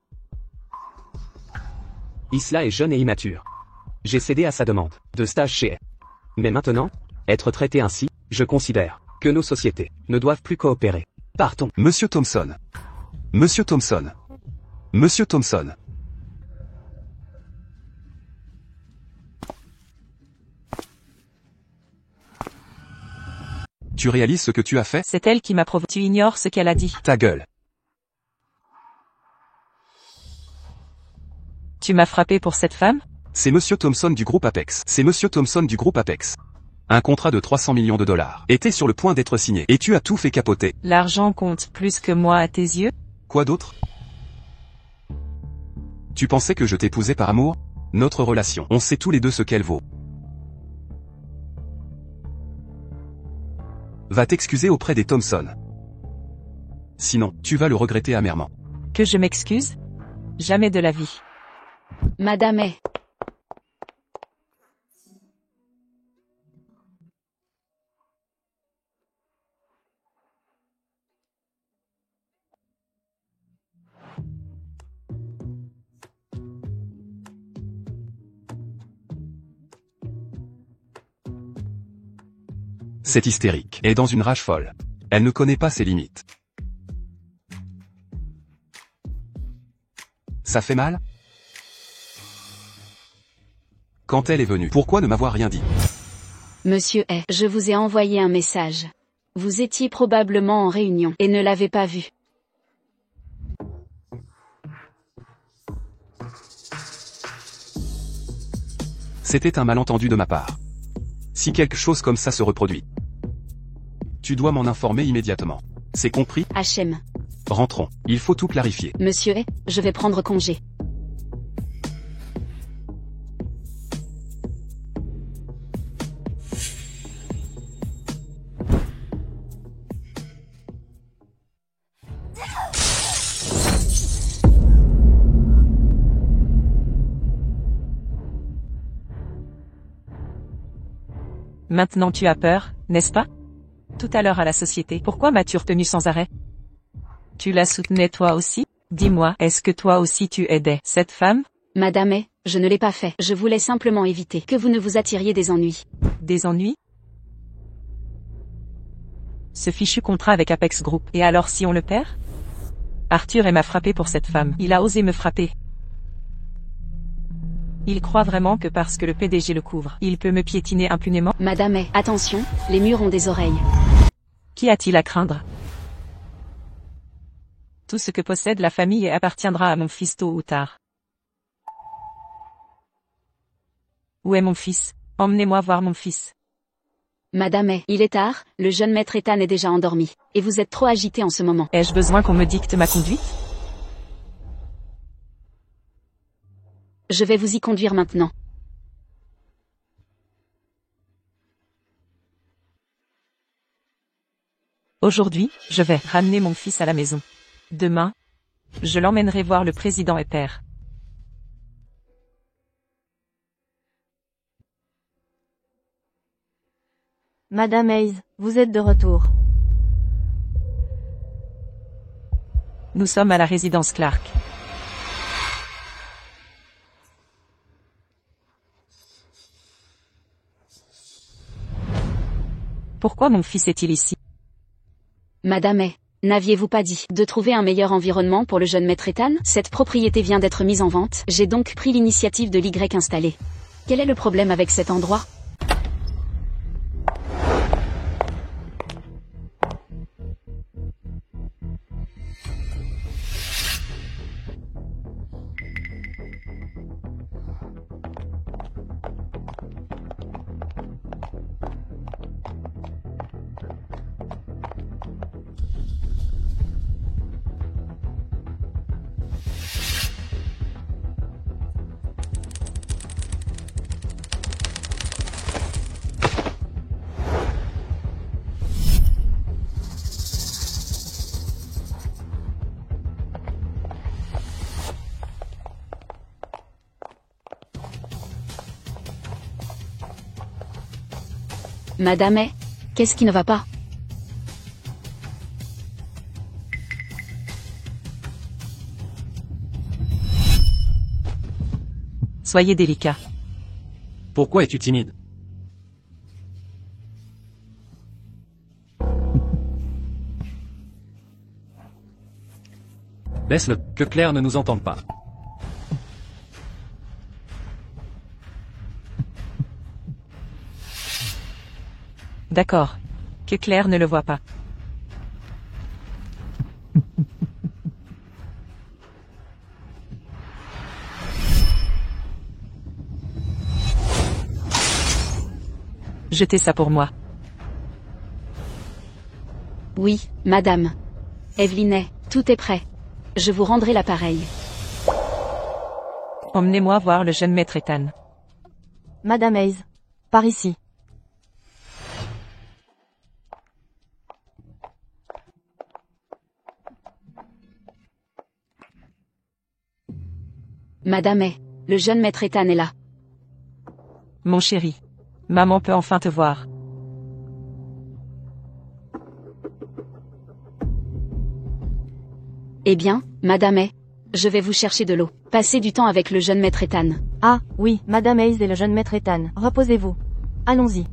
Isla est jeune et immature. J'ai cédé à sa demande de stage chez elle. Mais maintenant, être traité ainsi, je considère que nos sociétés ne doivent plus coopérer. Partons. Monsieur Thompson. Monsieur Thompson. Monsieur Thompson. Tu réalises ce que tu as fait? C'est elle qui m'a provoqué. Tu ignores ce qu'elle a dit. Ta gueule. Tu m'as frappé pour cette femme? C'est Monsieur Thompson du groupe Apex. C'est Monsieur Thompson du groupe Apex. Un contrat de 300 millions de dollars était sur le point d'être signé. Et tu as tout fait capoter. L'argent compte plus que moi à tes yeux? Quoi d'autre? Tu pensais que je t'épousais par amour? Notre relation, on sait tous les deux ce qu'elle vaut. Va t'excuser auprès des Thompson. Sinon, tu vas le regretter amèrement. Que je m'excuse? Jamais de la vie. Madame est. C'est hystérique. Et dans une rage folle. Elle ne connaît pas ses limites. Ça fait mal? Quand elle est venue, pourquoi ne m'avoir rien dit? Monsieur est. Je vous ai envoyé un message. Vous étiez probablement en réunion et ne l'avez pas vu. C'était un malentendu de ma part. Si quelque chose comme ça se reproduit, tu dois m'en informer immédiatement. C'est compris? HM. Rentrons. Il faut tout clarifier. Monsieur est. Je vais prendre congé. Maintenant tu as peur, n'est-ce pas? Tout à l'heure à la société, pourquoi m'as-tu retenu sans arrêt? Tu la soutenais toi aussi? Dis-moi, est-ce que toi aussi tu aidais cette femme? Madame est. Je ne l'ai pas fait. Je voulais simplement éviter que vous ne vous attiriez des ennuis. Des ennuis? Ce fichu contrat avec Apex Group, et alors si on le perd? Arthur m'a frappé pour cette femme. Il a osé me frapper. Il croit vraiment que parce que le PDG le couvre, il peut me piétiner impunément? Madame est, attention, les murs ont des oreilles. Qui a-t-il à craindre? Tout ce que possède la famille appartiendra à mon fils tôt ou tard. Où est mon fils? Emmenez-moi voir mon fils. Madame est, il est tard, le jeune maître Ethan est déjà endormi, et vous êtes trop agité en ce moment. Ai-je besoin qu'on me dicte ma conduite? Je vais vous y conduire maintenant. Aujourd'hui, je vais ramener mon fils à la maison. Demain, je l'emmènerai voir le président et père. Madame Hayes, vous êtes de retour. Nous sommes à la résidence Clark. Pourquoi mon fils est-il ici? Madame est, n'aviez-vous pas dit de trouver un meilleur environnement pour le jeune maître Ethan? Cette propriété vient d'être mise en vente, j'ai donc pris l'initiative de l'Y installer. Quel est le problème avec cet endroit? Madame est, qu'est-ce qui ne va pas? Soyez délicat. Pourquoi es-tu timide? Laisse-le, que Claire ne nous entende pas. D'accord. Que Claire ne le voit pas. Jetez ça pour moi. Oui, madame. Evelyne est, tout est prêt. Je vous rendrai l'appareil. Emmenez-moi voir le jeune maître Ethan. Madame Hayes. Par ici. Madame est, le jeune maître Ethan est là. Mon chéri. Maman peut enfin te voir. Eh bien, madame est, je vais vous chercher de l'eau. Passez du temps avec le jeune maître Ethan. Ah, oui, Madame Hayes et le jeune maître Ethan. Reposez-vous. Allons-y.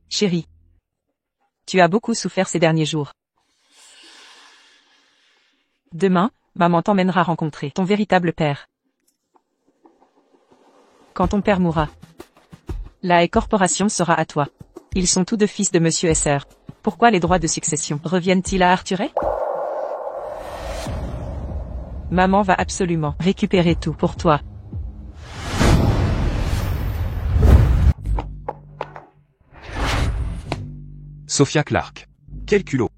Chérie. Tu as beaucoup souffert ces derniers jours. Demain, maman t'emmènera rencontrer ton véritable père. Quand ton père mourra, la Haye Corporation sera à toi. Ils sont tous deux fils de Monsieur Esser. Pourquoi les droits de succession reviennent-ils à Arthur? Maman va absolument récupérer tout pour toi. Sophia Clark. Quel culot.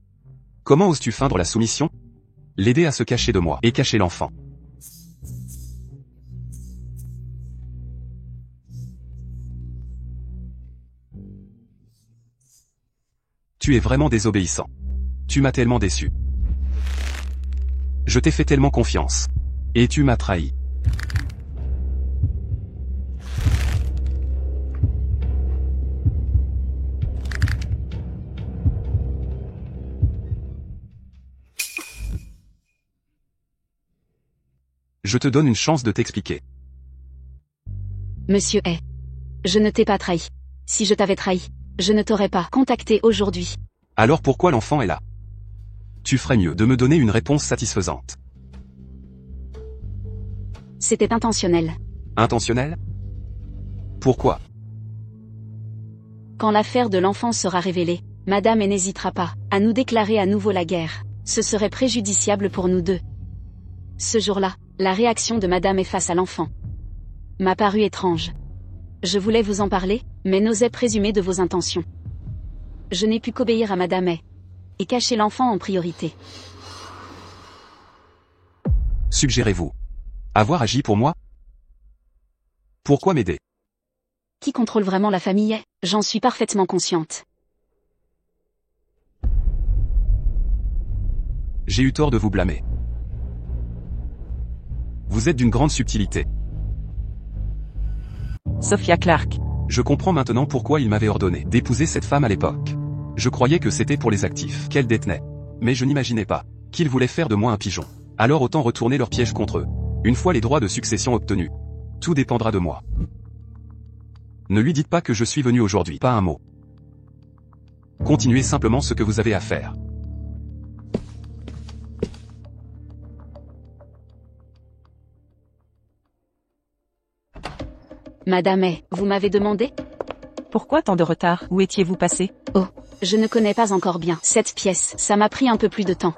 Comment oses-tu feindre la soumission? L'aider à se cacher de moi et cacher l'enfant. Tu es vraiment désobéissant. Tu m'as tellement déçu. Je t'ai fait tellement confiance. Et tu m'as trahi. Je te donne une chance de t'expliquer. Monsieur est. Je ne t'ai pas trahi. Si je t'avais trahi, je ne t'aurais pas contacté aujourd'hui. Alors pourquoi l'enfant est là? Tu ferais mieux de me donner une réponse satisfaisante. C'était intentionnel. Intentionnel? Pourquoi? Quand l'affaire de l'enfant sera révélée, Madame n'hésitera pas à nous déclarer à nouveau la guerre. Ce serait préjudiciable pour nous deux. Ce jour-là, la réaction de Madame face à l'enfant m'a paru étrange. Je voulais vous en parler, mais n'osais présumer de vos intentions. Je n'ai pu qu'obéir à Madame et cacher l'enfant en priorité. Suggérez-vous avoir agi pour moi? Pourquoi m'aider? Qui contrôle vraiment la famille? J'en suis parfaitement consciente. J'ai eu tort de vous blâmer. Vous êtes d'une grande subtilité. Sophia Clark. Je comprends maintenant pourquoi il m'avait ordonné d'épouser cette femme à l'époque. Je croyais que c'était pour les actifs qu'elle détenait. Mais je n'imaginais pas qu'ils voulaient faire de moi un pigeon. Alors autant retourner leur piège contre eux. Une fois les droits de succession obtenus. Tout dépendra de moi. Ne lui dites pas que je suis venu aujourd'hui, pas un mot. Continuez simplement ce que vous avez à faire. Madame vous m'avez demandé? Pourquoi tant de retard? Où étiez-vous passé? Oh, je ne connais pas encore bien cette pièce, ça m'a pris un peu plus de temps.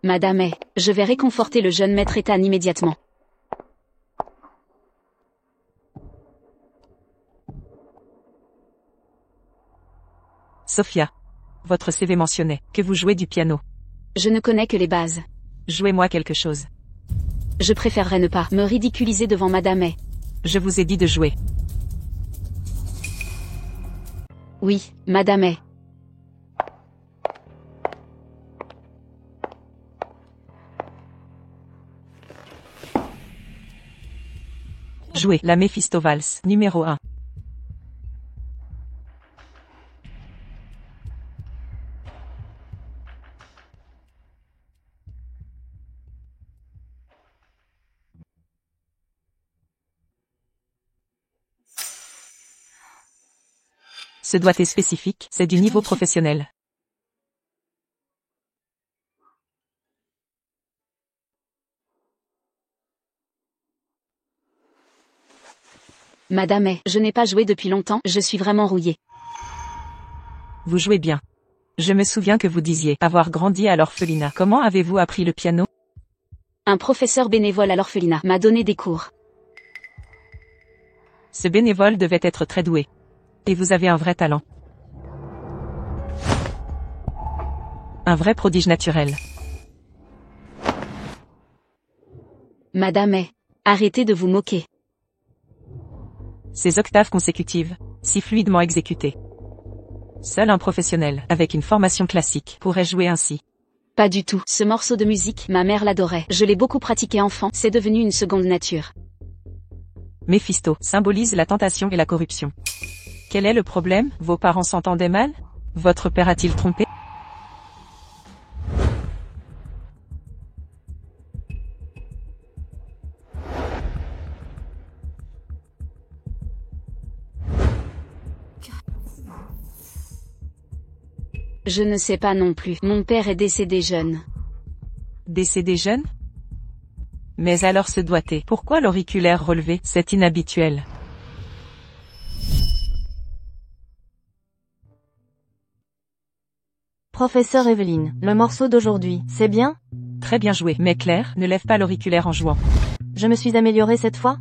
Madame je vais réconforter le jeune maître Ethan immédiatement. Sophia. Votre CV mentionnait que vous jouez du piano. Je ne connais que les bases. Jouez-moi quelque chose. Je préférerais ne pas me ridiculiser devant Madame Je vous ai dit de jouer. Oui, Madame Jouez la Méphisto Valse, numéro 1. Ce doigt est spécifique, c'est du niveau professionnel. Madame je n'ai pas joué depuis longtemps, je suis vraiment rouillée. Vous jouez bien. Je me souviens que vous disiez avoir grandi à l'orphelinat. Comment avez-vous appris le piano? Un professeur bénévole à l'orphelinat m'a donné des cours. Ce bénévole devait être très doué. Et vous avez un vrai talent. Un vrai prodige naturel. Madame arrêtez de vous moquer. Ces octaves consécutives, si fluidement exécutées. Seul un professionnel, avec une formation classique, pourrait jouer ainsi. Pas du tout. Ce morceau de musique, ma mère l'adorait. Je l'ai beaucoup pratiqué enfant, c'est devenu une seconde nature. Méphisto symbolise la tentation et la corruption. Quel est le problème? Vos parents s'entendaient mal? Votre père a-t-il trompé? Je ne sais pas non plus. Mon père est décédé jeune. Décédé jeune? Mais alors ce doigté, pourquoi l'auriculaire relevé? C'est inhabituel. Professeur Evelyne, le morceau d'aujourd'hui, c'est bien? Très bien joué, mais Claire, ne lève pas l'auriculaire en jouant. Je me suis améliorée cette fois?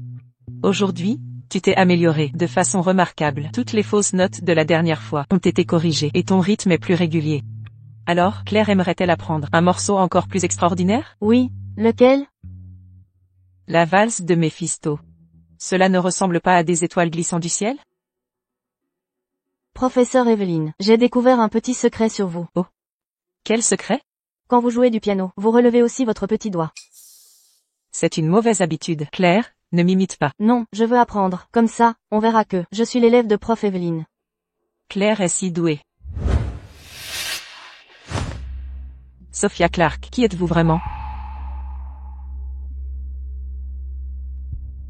Aujourd'hui, tu t'es amélioré de façon remarquable. Toutes les fausses notes de la dernière fois ont été corrigées et ton rythme est plus régulier. Alors, Claire aimerait-elle apprendre un morceau encore plus extraordinaire? Oui, lequel? La valse de Méphisto. Cela ne ressemble pas à des étoiles glissant du ciel? Professeur Evelyne, j'ai découvert un petit secret sur vous. Oh. Quel secret? Quand vous jouez du piano, vous relevez aussi votre petit doigt. C'est une mauvaise habitude. Claire, ne m'imite pas. Non, je veux apprendre. Comme ça, on verra que je suis l'élève de prof Evelyne. Claire est si douée. Sophia Clark, qui êtes-vous vraiment?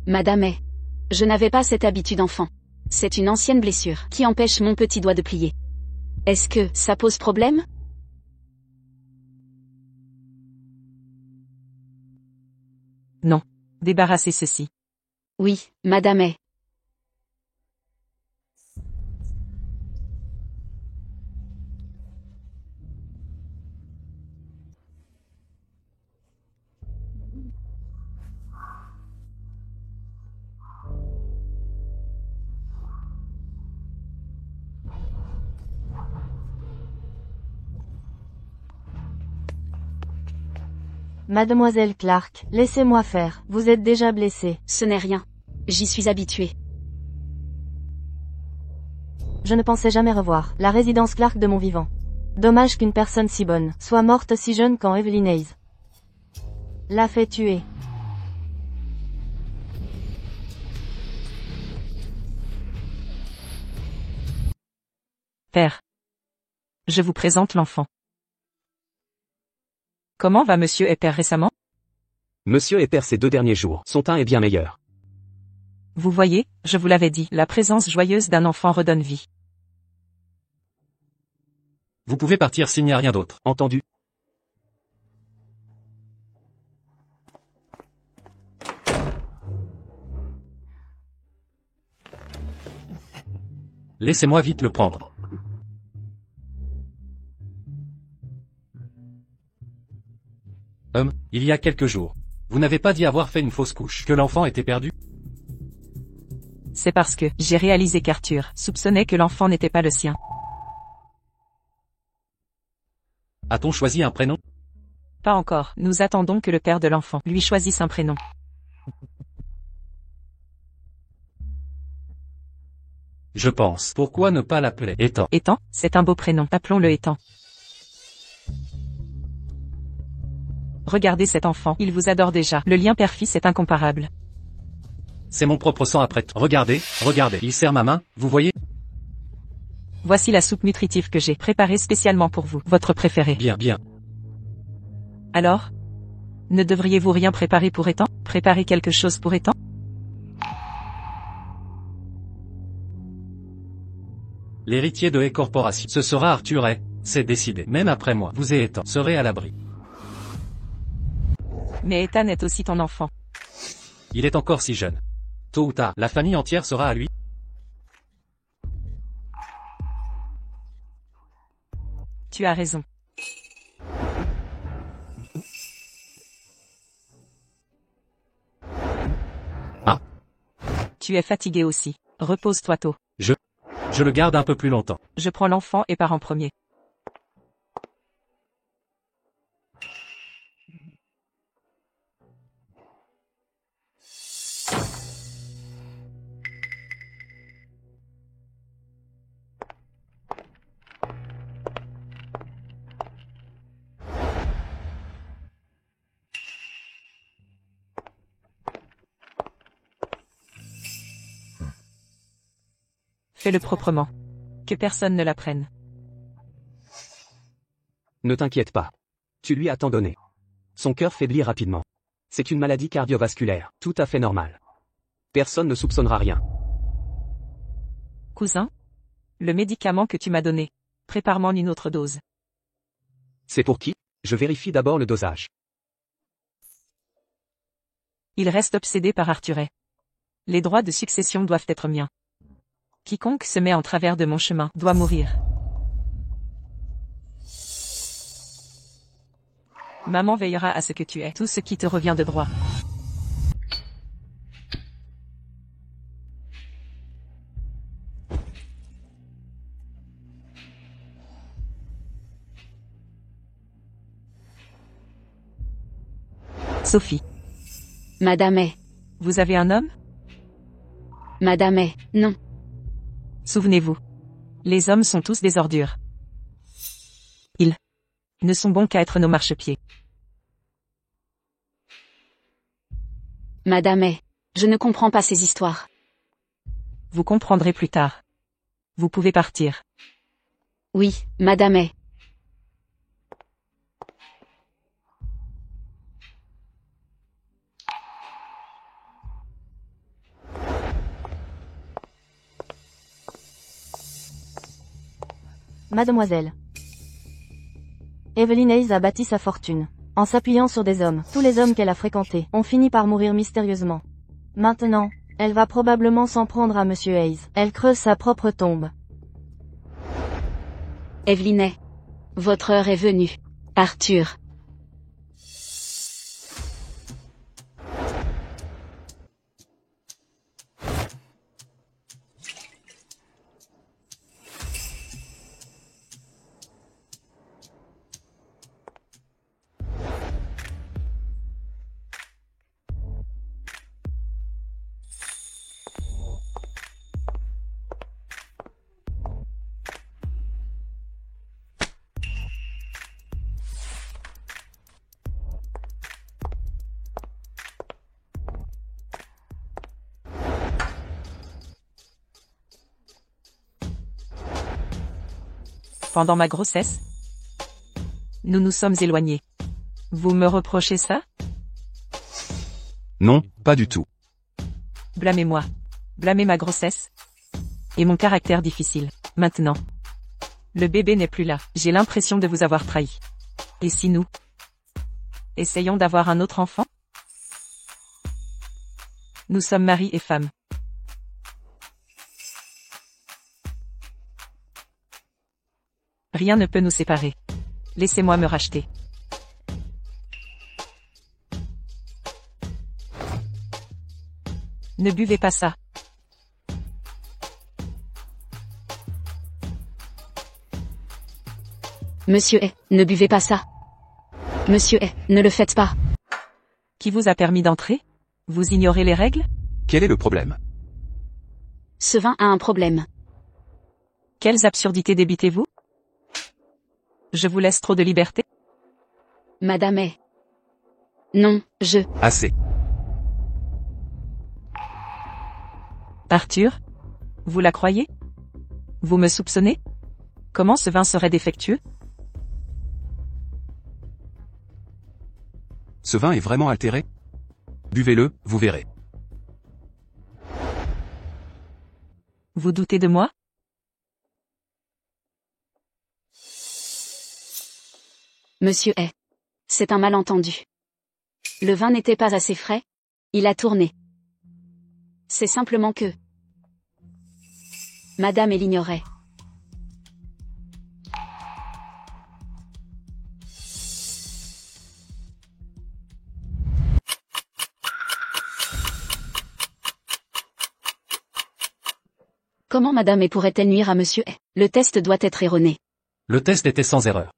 Madame est. Je n'avais pas cette habitude enfant. C'est une ancienne blessure qui empêche mon petit doigt de plier. Est-ce que ça pose problème? Non. Débarrassez ceci. Oui, Madame est. Mademoiselle Clark, laissez-moi faire, vous êtes déjà blessée. Ce n'est rien. J'y suis habituée. Je ne pensais jamais revoir la résidence Clark de mon vivant. Dommage qu'une personne si bonne soit morte si jeune quand Evelyn Hayes l'a fait tuer. Père. Je vous présente l'enfant. Comment va monsieur Epper récemment? Monsieur Epper ces 2 derniers jours, son teint est bien meilleur. Vous voyez, je vous l'avais dit, la présence joyeuse d'un enfant redonne vie. Vous pouvez partir s'il n'y a rien d'autre. Entendu? Laissez-moi vite le prendre. Il y a quelques jours. Vous n'avez pas dit avoir fait une fausse couche, que l'enfant était perdu? C'est parce que j'ai réalisé qu'Arthur soupçonnait que l'enfant n'était pas le sien. A-t-on choisi un prénom? Pas encore, nous attendons que le père de l'enfant lui choisisse un prénom. Je pense. Pourquoi ne pas l'appeler Ethan? Ethan, c'est un beau prénom, appelons-le Ethan. Regardez cet enfant, il vous adore déjà, le lien père-fils est incomparable. C'est mon propre sang après. Regardez, regardez, il serre ma main, vous voyez? Voici la soupe nutritive que j'ai préparée spécialement pour vous, votre préféré. Bien, bien. Alors? Ne devriez-vous rien préparer pour Ethan? Préparer quelque chose pour Ethan? L'héritier de Hay Corporation. Ce sera Arthur Hay, c'est décidé. Même après moi, vous et Ethan serez à l'abri. Mais Ethan est aussi ton enfant. Il est encore si jeune. Tôt ou tard, la famille entière sera à lui. Tu as raison. Ah. Tu es fatigué aussi. Repose-toi tôt. Je le garde un peu plus longtemps. Je prends l'enfant et pars en premier. Fais-le proprement. Que personne ne l'apprenne. Ne t'inquiète pas. Tu lui as tant donné. Son cœur faiblit rapidement. C'est une maladie cardiovasculaire, tout à fait normale. Personne ne soupçonnera rien. Cousin? Le médicament que tu m'as donné. Prépare-moi une autre dose. C'est pour qui? Je vérifie d'abord le dosage. Il reste obsédé par Arthur Hay. Les droits de succession doivent être miens. Quiconque se met en travers de mon chemin doit mourir. Maman veillera à ce que tu aies tout ce qui te revient de droit. Sophie, Madame est. vous avez un homme? Madame est. Non. Souvenez-vous. Les hommes sont tous des ordures. Ils ne sont bons qu'à être nos marchepieds. Madame est. Je ne comprends pas ces histoires. Vous comprendrez plus tard. Vous pouvez partir. Oui, Madame est. Mademoiselle. Evelyn Hayes a bâti sa fortune en s'appuyant sur des hommes. Tous les hommes qu'elle a fréquentés ont fini par mourir mystérieusement. Maintenant, elle va probablement s'en prendre à Monsieur Hayes. Elle creuse sa propre tombe. Evelyn, votre heure est venue. Arthur. Pendant ma grossesse, nous nous sommes éloignés. Vous me reprochez ça? Non, pas du tout. Blâmez-moi. Blâmez ma grossesse. Et mon caractère difficile. Maintenant. Le bébé n'est plus là. J'ai l'impression de vous avoir trahi. Et si nous essayons d'avoir un autre enfant? Nous sommes mari et femme. Rien ne peut nous séparer. Laissez-moi me racheter. Ne buvez pas ça. Monsieur ne buvez pas ça. Monsieur ne le faites pas. Qui vous a permis d'entrer? Vous ignorez les règles? Quel est le problème? Ce vin a un problème. Quelles absurdités débitez-vous? Je vous laisse trop de liberté? Madame Non, Assez. Arthur? Vous la croyez? Vous me soupçonnez? Comment ce vin serait défectueux? Ce vin est vraiment altéré? Buvez-le, vous verrez. Vous doutez de moi? Monsieur c'est un malentendu. Le vin n'était pas assez frais. Il a tourné. C'est simplement que Madame l'ignorait. Comment Madame pourrait-elle nuire à Monsieur Le test doit être erroné. Le test était sans erreur.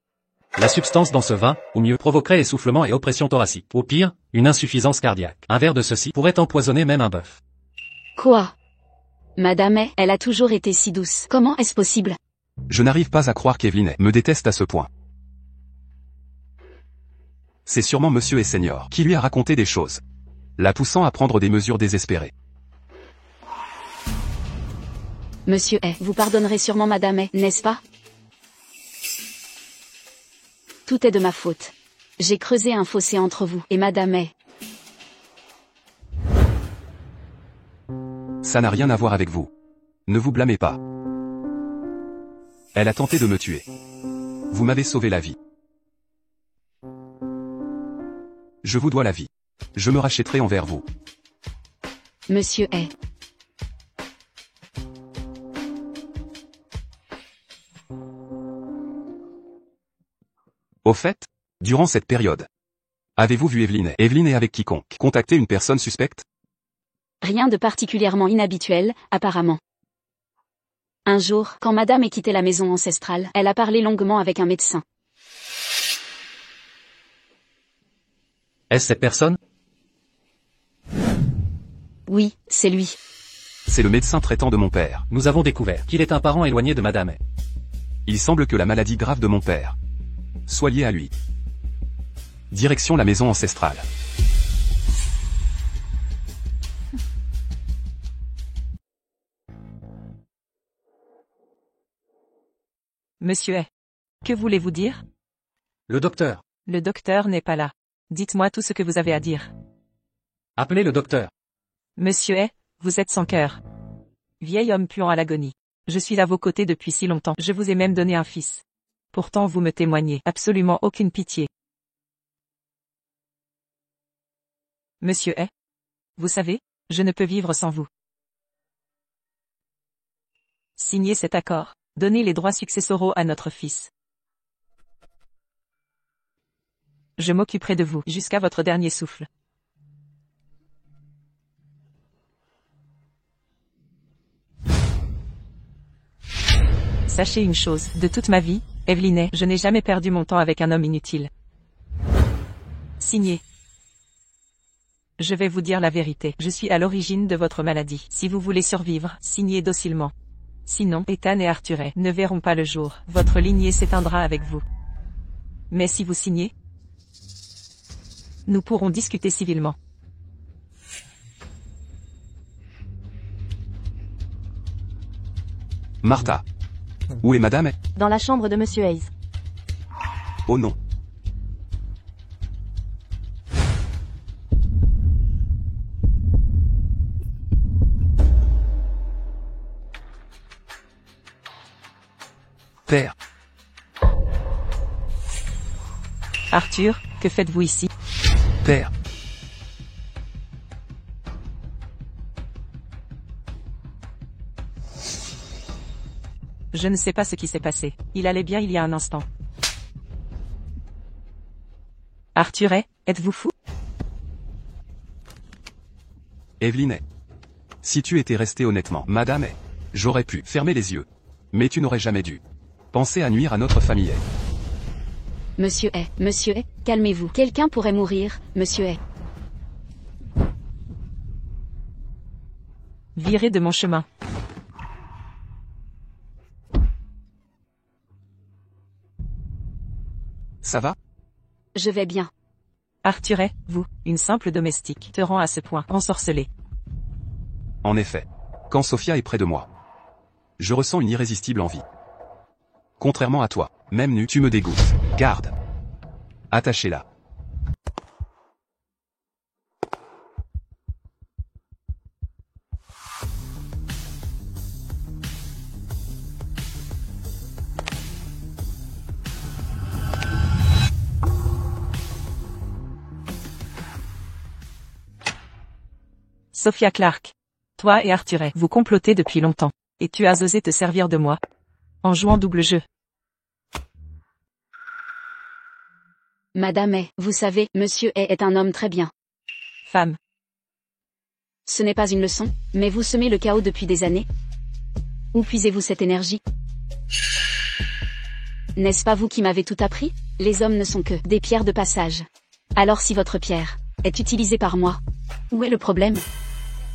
La substance dans ce vin, au mieux, provoquerait essoufflement et oppression thoracique. Au pire, une insuffisance cardiaque. Un verre de ceci pourrait empoisonner même un bœuf. Quoi? Madame elle a toujours été si douce. Comment est-ce possible? Je n'arrive pas à croire qu'Evelyn me déteste à ce point. C'est sûrement Monsieur Senior qui lui a raconté des choses, la poussant à prendre des mesures désespérées. Monsieur vous pardonnerez sûrement Madame n'est-ce pas? Tout est de ma faute. J'ai creusé un fossé entre vous et Madame Ça n'a rien à voir avec vous. Ne vous blâmez pas. Elle a tenté de me tuer. Vous m'avez sauvé la vie. Je vous dois la vie. Je me rachèterai envers vous. Monsieur Au fait, durant cette période, avez-vous vu Evelyn? Evelyn est avec quiconque contacté une personne suspecte? Rien de particulièrement inhabituel, apparemment. Un jour, quand Madame quitté la maison ancestrale, elle a parlé longuement avec un médecin. Est-ce cette personne? Oui, c'est lui. C'est le médecin traitant de mon père. Nous avons découvert qu'il est un parent éloigné de Madame. Il semble que la maladie grave de mon père soit liée à lui. Direction la maison ancestrale. Monsieur que voulez-vous dire? Le docteur. Le docteur n'est pas là. Dites-moi tout ce que vous avez à dire. Appelez le docteur. Monsieur vous êtes sans cœur. Vieil homme puant à l'agonie. Je suis à vos côtés depuis si longtemps. Je vous ai même donné un fils. Pourtant vous me témoignez absolument aucune pitié. Monsieur est. Vous savez, je ne peux vivre sans vous. Signez cet accord. Donnez les droits successoraux à notre fils. Je m'occuperai de vous jusqu'à votre dernier souffle. Sachez une chose, de toute ma vie, Evelyne, je n'ai jamais perdu mon temps avec un homme inutile. Signez. Je vais vous dire la vérité. Je suis à l'origine de votre maladie. Si vous voulez survivre, signez docilement. Sinon, Ethan et Arthur ne verront pas le jour. Votre lignée s'éteindra avec vous. Mais si vous signez, nous pourrons discuter civilement. Martha. Où est madame? Dans la chambre de Monsieur Hayes. Oh non. Père. Arthur, que faites-vous ici? Père. Je ne sais pas ce qui s'est passé. Il allait bien il y a un instant. Arthur, êtes-vous fou? Evelyne. Si tu étais resté honnêtement, madame, j'aurais pu fermer les yeux. Mais tu n'aurais jamais dû penser à nuire à notre famille. Monsieur, calmez-vous. Quelqu'un pourrait mourir, monsieur. Virez de mon chemin. Ça va? Je vais bien. Arthur, vous, une simple domestique, te rend à ce point ensorcelé. En effet. Quand Sophia est près de moi, je ressens une irrésistible envie. Contrairement à toi, même nu, tu me dégoûtes. Garde. Attachez-la. Sophia Clark. Toi et Arthur, vous complotez depuis longtemps. Et tu as osé te servir de moi. En jouant double jeu. Madame vous savez, monsieur est un homme très bien. Femme. Ce n'est pas une leçon, mais vous semez le chaos depuis des années. Où puisez-vous cette énergie? N'est-ce pas vous qui m'avez tout appris? Les hommes ne sont que des pierres de passage. Alors si votre pierre est utilisée par moi, où est le problème?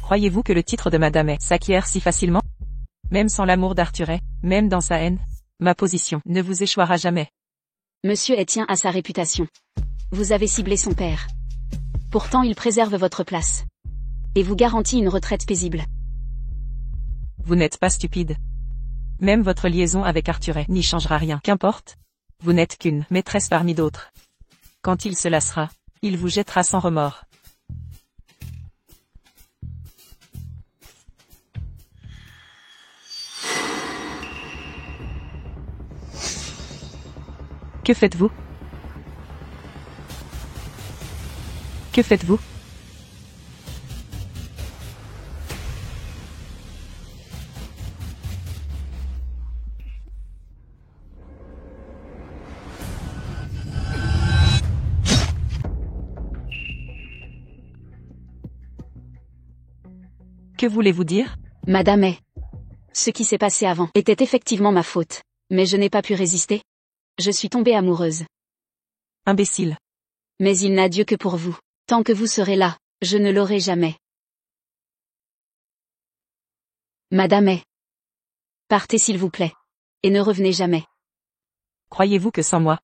Croyez-vous que le titre de madame s'acquiert si facilement? Même sans l'amour d'Arthur, même dans sa haine, ma position ne vous échouera jamais. Monsieur tient à sa réputation. Vous avez ciblé son père. Pourtant il préserve votre place. Et vous garantit une retraite paisible. Vous n'êtes pas stupide. Même votre liaison avec Arthur n'y changera rien. Qu'importe. Vous n'êtes qu'une maîtresse parmi d'autres. Quand il se lassera, il vous jettera sans remords. Que faites-vous? Que faites-vous? Que voulez-vous dire? Madame ce qui s'est passé avant était effectivement ma faute. Mais je n'ai pas pu résister. Je suis tombée amoureuse. Imbécile. Mais il n'a Dieu que pour vous. Tant que vous serez là, je ne l'aurai jamais. Madame partez s'il vous plaît. Et ne revenez jamais. Croyez-vous que sans moi,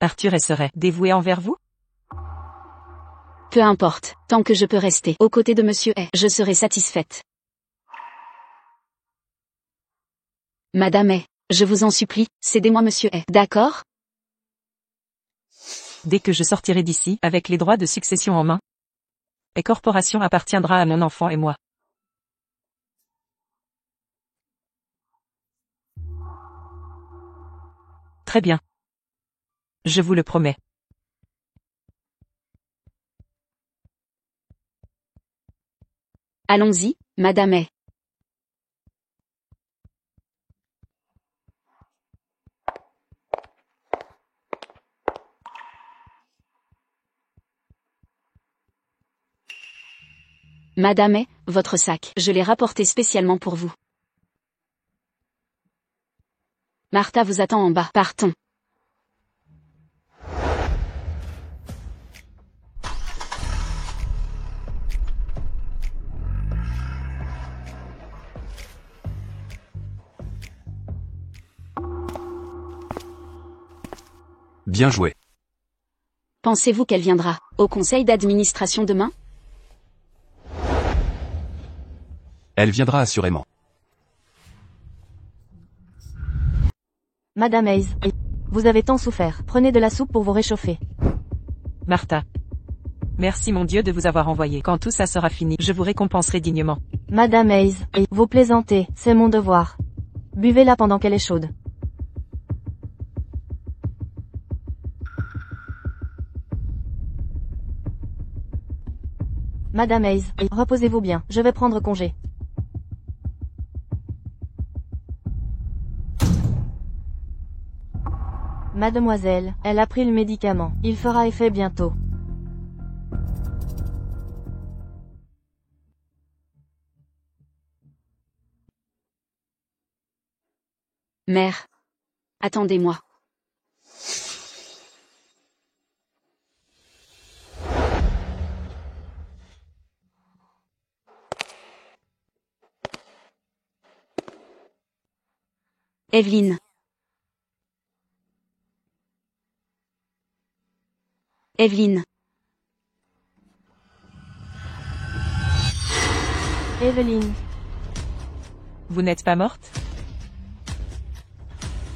Arthur serait dévoué envers vous? Peu importe, tant que je peux rester aux côtés de monsieur je serai satisfaite. Madame je vous en supplie, cédez-moi monsieur d'accord? Dès que je sortirai d'ici, avec les droits de succession en main, la corporation appartiendra à mon enfant et moi. Très bien. Je vous le promets. Allons-y, Madame Hay. Madame Hay, votre sac. Je l'ai rapporté spécialement pour vous. Martha vous attend en bas. Partons. Bien joué. Pensez-vous qu'elle viendra au conseil d'administration demain? Elle viendra assurément. Madame Hayes, vous avez tant souffert. Prenez de la soupe pour vous réchauffer. Martha. Merci mon Dieu de vous avoir envoyé. Quand tout ça sera fini, je vous récompenserai dignement. Madame Hayes, vous plaisantez, c'est mon devoir. Buvez-la pendant qu'elle est chaude. Madame Hayes, reposez-vous bien, je vais prendre congé. Mademoiselle, elle a pris le médicament. Il fera effet bientôt. Mère. Attendez-moi. Evelyne. Evelyne. Evelyne. Vous n'êtes pas morte?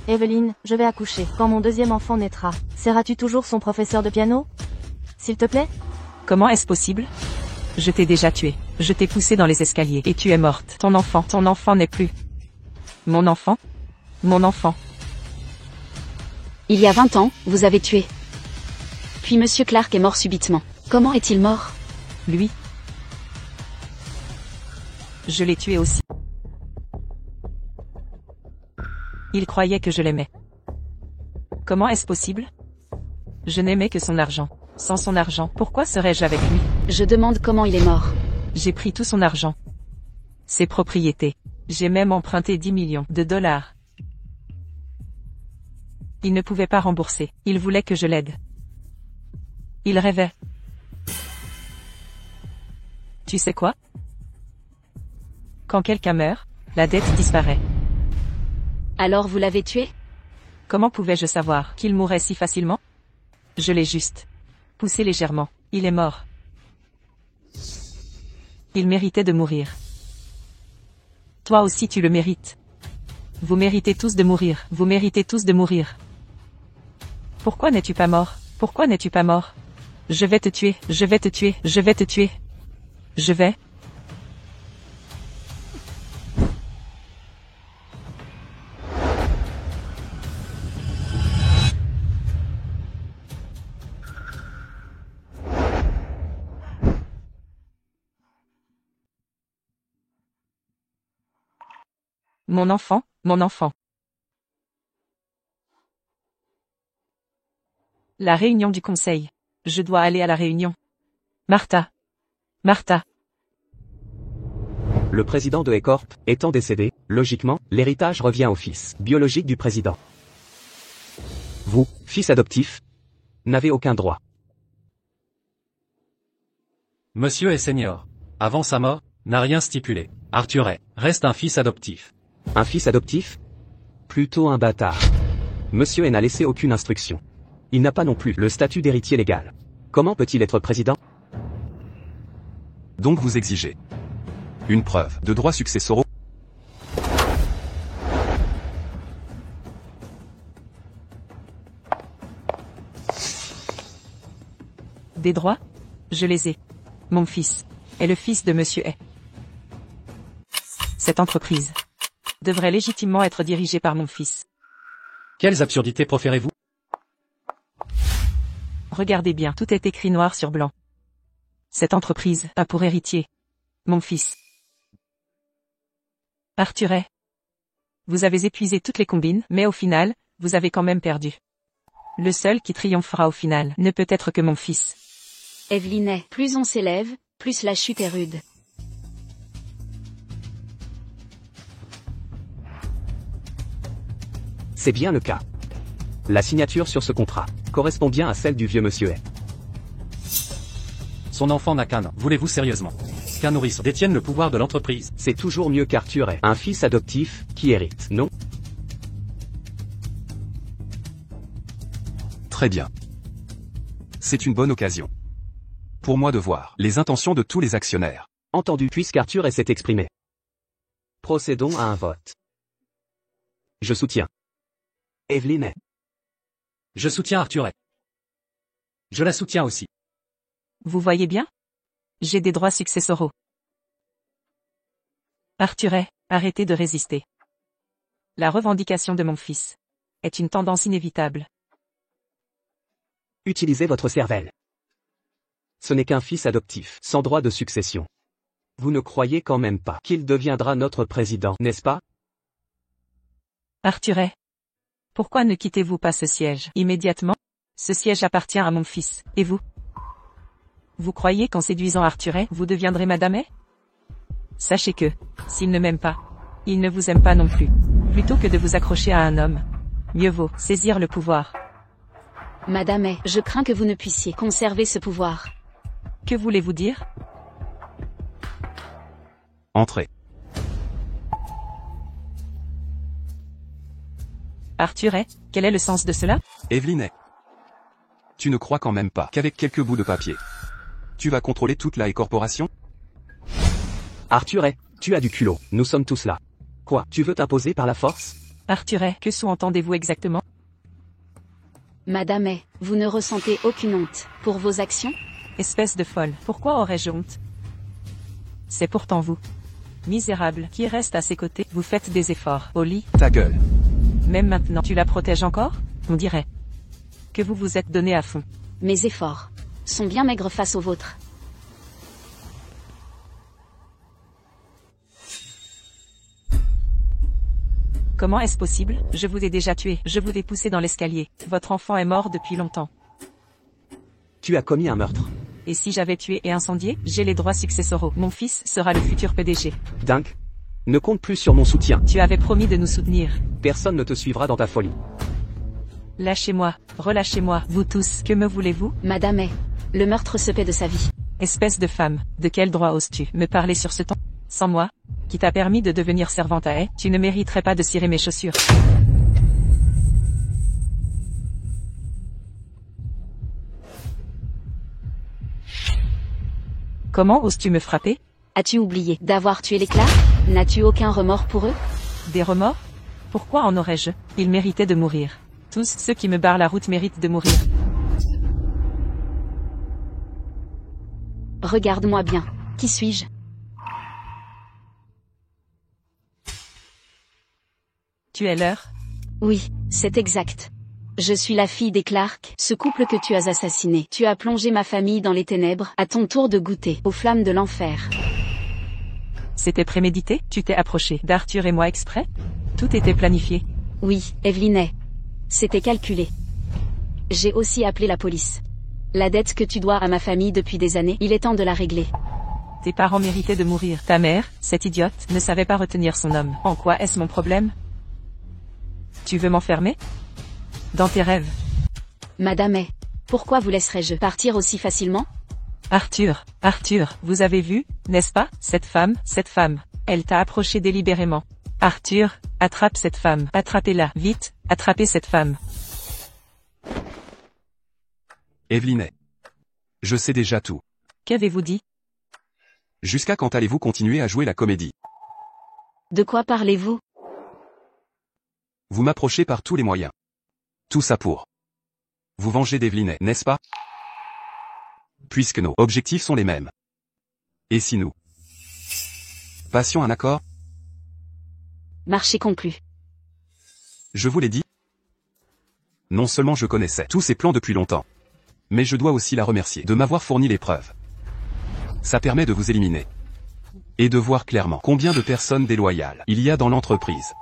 Evelyne, je vais accoucher. Quand mon deuxième enfant naîtra, seras-tu toujours son professeur de piano? S'il te plaît? Comment est-ce possible? Je t'ai déjà tué. Je t'ai poussé dans les escaliers et tu es morte. Ton enfant n'est plus. Mon enfant? Mon enfant. Il y a 20 ans, vous avez tué. Puis Monsieur Clark est mort subitement. Comment est-il mort? Lui. Je l'ai tué aussi. Il croyait que je l'aimais. Comment est-ce possible? Je n'aimais que son argent. Sans son argent, pourquoi serais-je avec lui? Je demande comment il est mort. J'ai pris tout son argent. Ses propriétés. J'ai même emprunté 10 millions de dollars. Il ne pouvait pas rembourser. Il voulait que je l'aide. Il rêvait. Tu sais quoi? Quand quelqu'un meurt, la dette disparaît. Alors vous l'avez tué? Comment pouvais-je savoir qu'il mourrait si facilement? Je l'ai juste poussé légèrement. Il est mort. Il méritait de mourir. Toi aussi tu le mérites. Vous méritez tous de mourir. Vous méritez tous de mourir. Pourquoi n'es-tu pas mort? Pourquoi n'es-tu pas mort? Je vais te tuer, je vais te tuer, je vais te tuer. Je vais. Mon enfant, mon enfant. La réunion du conseil. Je dois aller à la réunion. Martha. Martha. Le président de E-Corp étant décédé, logiquement, l'héritage revient au fils biologique du président. Vous, fils adoptif, n'avez aucun droit. Monsieur est senior. Avant sa mort, n'a rien stipulé. Arthur Hay reste un fils adoptif. Un fils adoptif? Plutôt un bâtard. Monsieur Hay n'a laissé aucune instruction. Il n'a pas non plus le statut d'héritier légal. Comment peut-il être président? Donc vous exigez une preuve de droits successoraux. Des droits? Je les ai. Mon fils est le fils de Monsieur Hay. Cette entreprise devrait légitimement être dirigée par mon fils. Quelles absurdités proférez-vous? Regardez bien, tout est écrit noir sur blanc. Cette entreprise a pour héritier mon fils. Arthuret. Vous avez épuisé toutes les combines, mais au final, vous avez quand même perdu. Le seul qui triomphera au final ne peut être que mon fils. Evelynet, plus on s'élève, plus la chute est rude. C'est bien le cas. La signature sur ce contrat correspond bien à celle du vieux monsieur Hay. Son enfant n'a qu'un an. Voulez-vous sérieusement qu'un nourrisson détienne le pouvoir de l'entreprise? C'est toujours mieux qu'Arthur ait un fils adoptif qui hérite, non? Très bien. C'est une bonne occasion pour moi de voir les intentions de tous les actionnaires. Entendu, puisqu'Arthur s'est exprimé. Procédons à un vote. Je soutiens Evelynet. Je soutiens Arthuret. Je la soutiens aussi. Vous voyez bien? J'ai des droits successoraux. Arthuret, arrêtez de résister. La revendication de mon fils est une tendance inévitable. Utilisez votre cervelle. Ce n'est qu'un fils adoptif, sans droit de succession. Vous ne croyez quand même pas qu'il deviendra notre président, n'est-ce pas? Arthuret. Pourquoi ne quittez-vous pas ce siège immédiatement? Ce siège appartient à mon fils, et vous? Vous croyez qu'en séduisant Arthuret, vous deviendrez Madame Hay? Sachez que, s'il ne m'aime pas, il ne vous aime pas non plus. Plutôt que de vous accrocher à un homme, mieux vaut saisir le pouvoir. Madame Hay, je crains que vous ne puissiez conserver ce pouvoir. Que voulez-vous dire? Entrez. Arthuret, quel est le sens de cela? Evelynet. Tu ne crois quand même pas qu'avec quelques bouts de papier, tu vas contrôler toute la Hay Corporation? Arthuret, tu as du culot, nous sommes tous là. Quoi, tu veux t'imposer par la force? Arthuret, que sous-entendez-vous exactement? Madame Hay, vous ne ressentez aucune honte pour vos actions? Espèce de folle, pourquoi aurais-je honte? C'est pourtant vous, misérable, qui reste à ses côtés. Vous faites des efforts, au lit. Ta gueule. Même maintenant, tu la protèges encore? On dirait que vous vous êtes donné à fond. Mes efforts sont bien maigres face aux vôtres. Comment est-ce possible? Je vous ai déjà tué, je vous ai poussé dans l'escalier. Votre enfant est mort depuis longtemps. Tu as commis un meurtre. Et si j'avais tué et incendié, j'ai les droits successoraux. Mon fils sera le futur PDG. Dingue. Ne compte plus sur mon soutien. Tu avais promis de nous soutenir. Personne ne te suivra dans ta folie. Lâchez-moi, relâchez-moi, vous tous, que me voulez-vous? Madame Hay, le meurtre se paie de sa vie. Espèce de femme, de quel droit oses-tu me parler sur ce ton? Sans moi, qui t'a permis de devenir servante à Hay, tu ne mériterais pas de cirer mes chaussures. Comment oses-tu me frapper? As-tu oublié d'avoir tué les Clark? N'as-tu aucun remords pour eux? Des remords? Pourquoi en aurais-je? Ils méritaient de mourir. Tous ceux qui me barrent la route méritent de mourir. Regarde-moi bien. Qui suis-je? Tu es l'heure? Oui, c'est exact. Je suis la fille des Clark, ce couple que tu as assassiné. Tu as plongé ma famille dans les ténèbres, à ton tour de goûter aux flammes de l'enfer. C'était prémédité? Tu t'es approché d'Arthur et moi exprès? Tout était planifié. Oui, Evelynet. C'était calculé. J'ai aussi appelé la police. La dette que tu dois à ma famille depuis des années, il est temps de la régler. Tes parents méritaient de mourir. Ta mère, cette idiote, ne savait pas retenir son homme. En quoi est-ce mon problème? Tu veux m'enfermer? Dans tes rêves. Madame Hay, pourquoi vous laisserais-je partir aussi facilement? Arthur, vous avez vu, n'est-ce pas, cette femme, elle t'a approché délibérément. Arthur, attrape cette femme, attrapez-la, vite, attrapez cette femme. Evelynet. Je sais déjà tout. Qu'avez-vous dit? Jusqu'à quand allez-vous continuer à jouer la comédie? De quoi parlez-vous? Vous m'approchez par tous les moyens. Tout ça pour vous venger d'Evelynet, n'est-ce pas? Puisque nos objectifs sont les mêmes. Et si nous passions un accord? Marché conclu. Je vous l'ai dit. Non seulement je connaissais tous ses plans depuis longtemps, mais je dois aussi la remercier de m'avoir fourni les preuves. Ça permet de vous éliminer. Et de voir clairement combien de personnes déloyales il y a dans l'entreprise.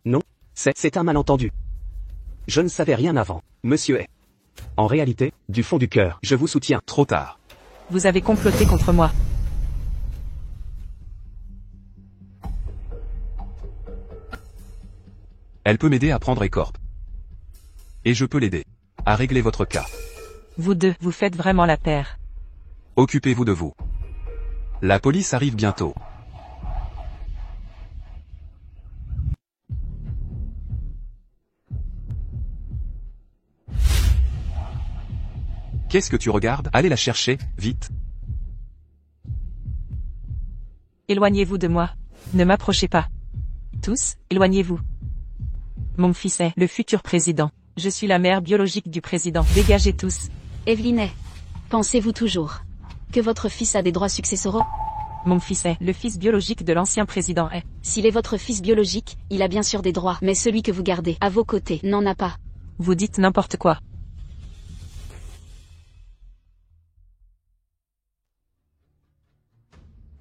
Non, c'est un malentendu. Je ne savais rien avant, monsieur. En réalité, du fond du cœur, je vous soutiens. Trop tard. Vous avez comploté contre moi. Elle peut m'aider à prendre Ecorp. Et je peux l'aider à régler votre cas. Vous deux, vous faites vraiment la paire. Occupez-vous de vous. La police arrive bientôt. Qu'est-ce que tu regardes? Allez la chercher, vite. Éloignez-vous de moi. Ne m'approchez pas. Tous, éloignez-vous. Mon fils est le futur président. Je suis la mère biologique du président. Dégagez tous. Evelyne, pensez-vous toujours que votre fils a des droits successoraux? Mon fils est le fils biologique de l'ancien président est. S'il est votre fils biologique, il a bien sûr des droits, mais celui que vous gardez à vos côtés n'en a pas. Vous dites n'importe quoi.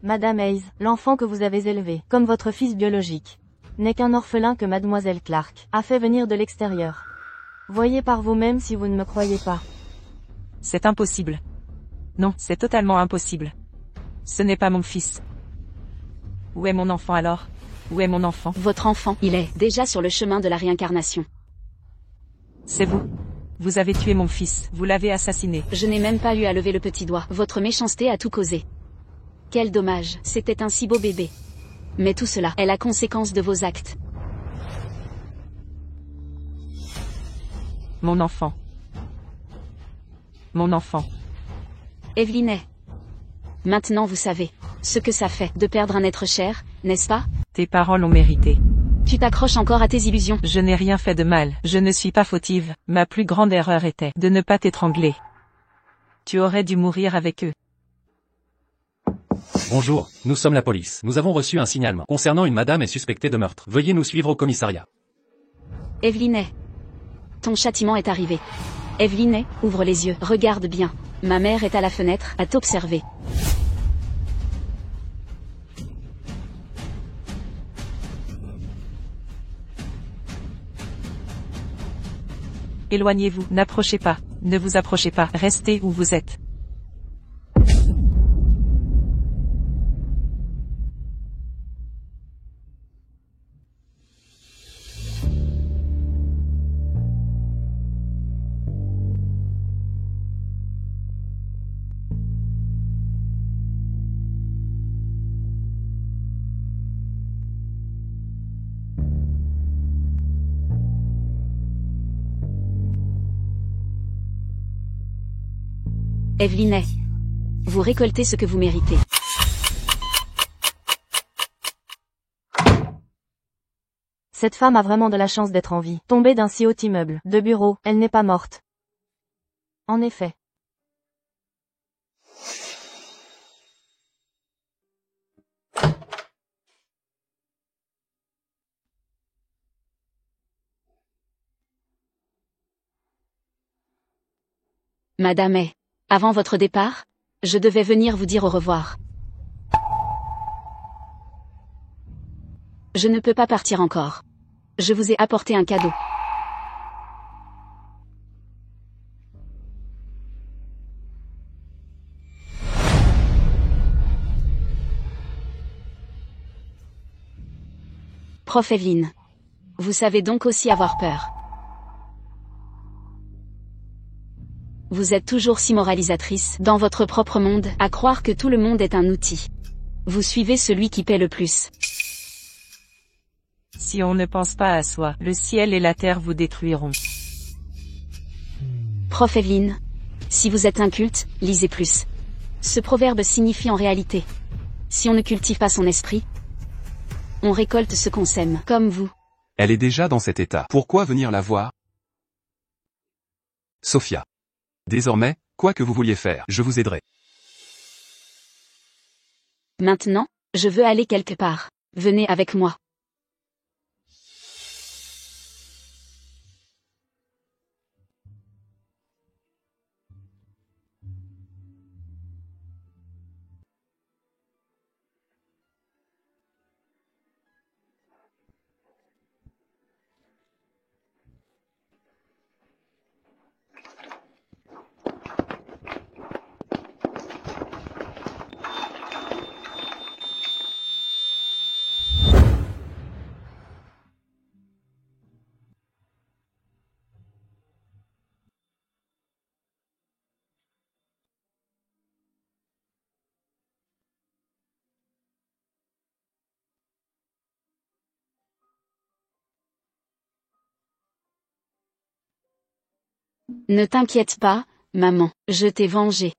Madame Hayes, l'enfant que vous avez élevé, comme votre fils biologique, n'est qu'un orphelin que mademoiselle Clark a fait venir de l'extérieur. Voyez par vous-même si vous ne me croyez pas. C'est impossible. Non, c'est totalement impossible. Ce n'est pas mon fils. Où est mon enfant alors? Où est mon enfant? Votre enfant, il est déjà sur le chemin de la réincarnation. C'est vous. Vous avez tué mon fils, vous l'avez assassiné. Je n'ai même pas eu à lever le petit doigt. Votre méchanceté a tout causé. Quel dommage, c'était un si beau bébé. Mais tout cela est la conséquence de vos actes. Mon enfant. Mon enfant. Evelyne, maintenant vous savez ce que ça fait de perdre un être cher, n'est-ce pas? Tes parents l'ont mérité. Tu t'accroches encore à tes illusions. Je n'ai rien fait de mal, je ne suis pas fautive. Ma plus grande erreur était de ne pas t'étrangler. Tu aurais dû mourir avec eux. Bonjour, nous sommes la police. Nous avons reçu un signalement concernant une madame est suspectée de meurtre. Veuillez nous suivre au commissariat. Evelyne, ton châtiment est arrivé. Evelyne, ouvre les yeux, regarde bien. Ma mère est à la fenêtre, à t'observer. Éloignez-vous, n'approchez pas, ne vous approchez pas, restez où vous êtes. Evelyne, vous récoltez ce que vous méritez. Cette femme a vraiment de la chance d'être en vie. Tombée d'un si haut immeuble de bureau, elle n'est pas morte. En effet. Madame, avant votre départ, je devais venir vous dire au revoir. Je ne peux pas partir encore. Je vous ai apporté un cadeau. Prof Evelyne. Vous savez donc aussi avoir peur. Vous êtes toujours si moralisatrice, dans votre propre monde, à croire que tout le monde est un outil. Vous suivez celui qui paie le plus. Si on ne pense pas à soi, le ciel et la terre vous détruiront. Prof Evelyne. Si vous êtes inculte, lisez plus. Ce proverbe signifie en réalité: si on ne cultive pas son esprit, on récolte ce qu'on sème, comme vous. Elle est déjà dans cet état. Pourquoi venir la voir? Sophia. Désormais, quoi que vous vouliez faire, je vous aiderai. Maintenant, je veux aller quelque part. Venez avec moi. Ne t'inquiète pas, maman, je t'ai vengé.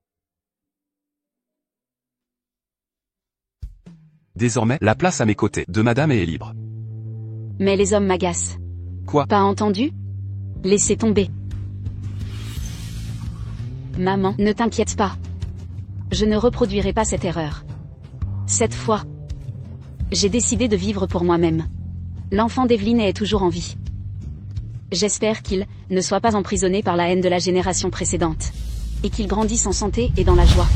Désormais, la place à mes côtés de madame est libre. Mais les hommes m'agacent. Quoi? Pas entendu? Laissez tomber. Maman, ne t'inquiète pas. Je ne reproduirai pas cette erreur. Cette fois, j'ai décidé de vivre pour moi-même. L'enfant d'Evelyne est toujours en vie. J'espère qu'il ne soit pas emprisonné par la haine de la génération précédente. Et qu'il grandisse en santé et dans la joie.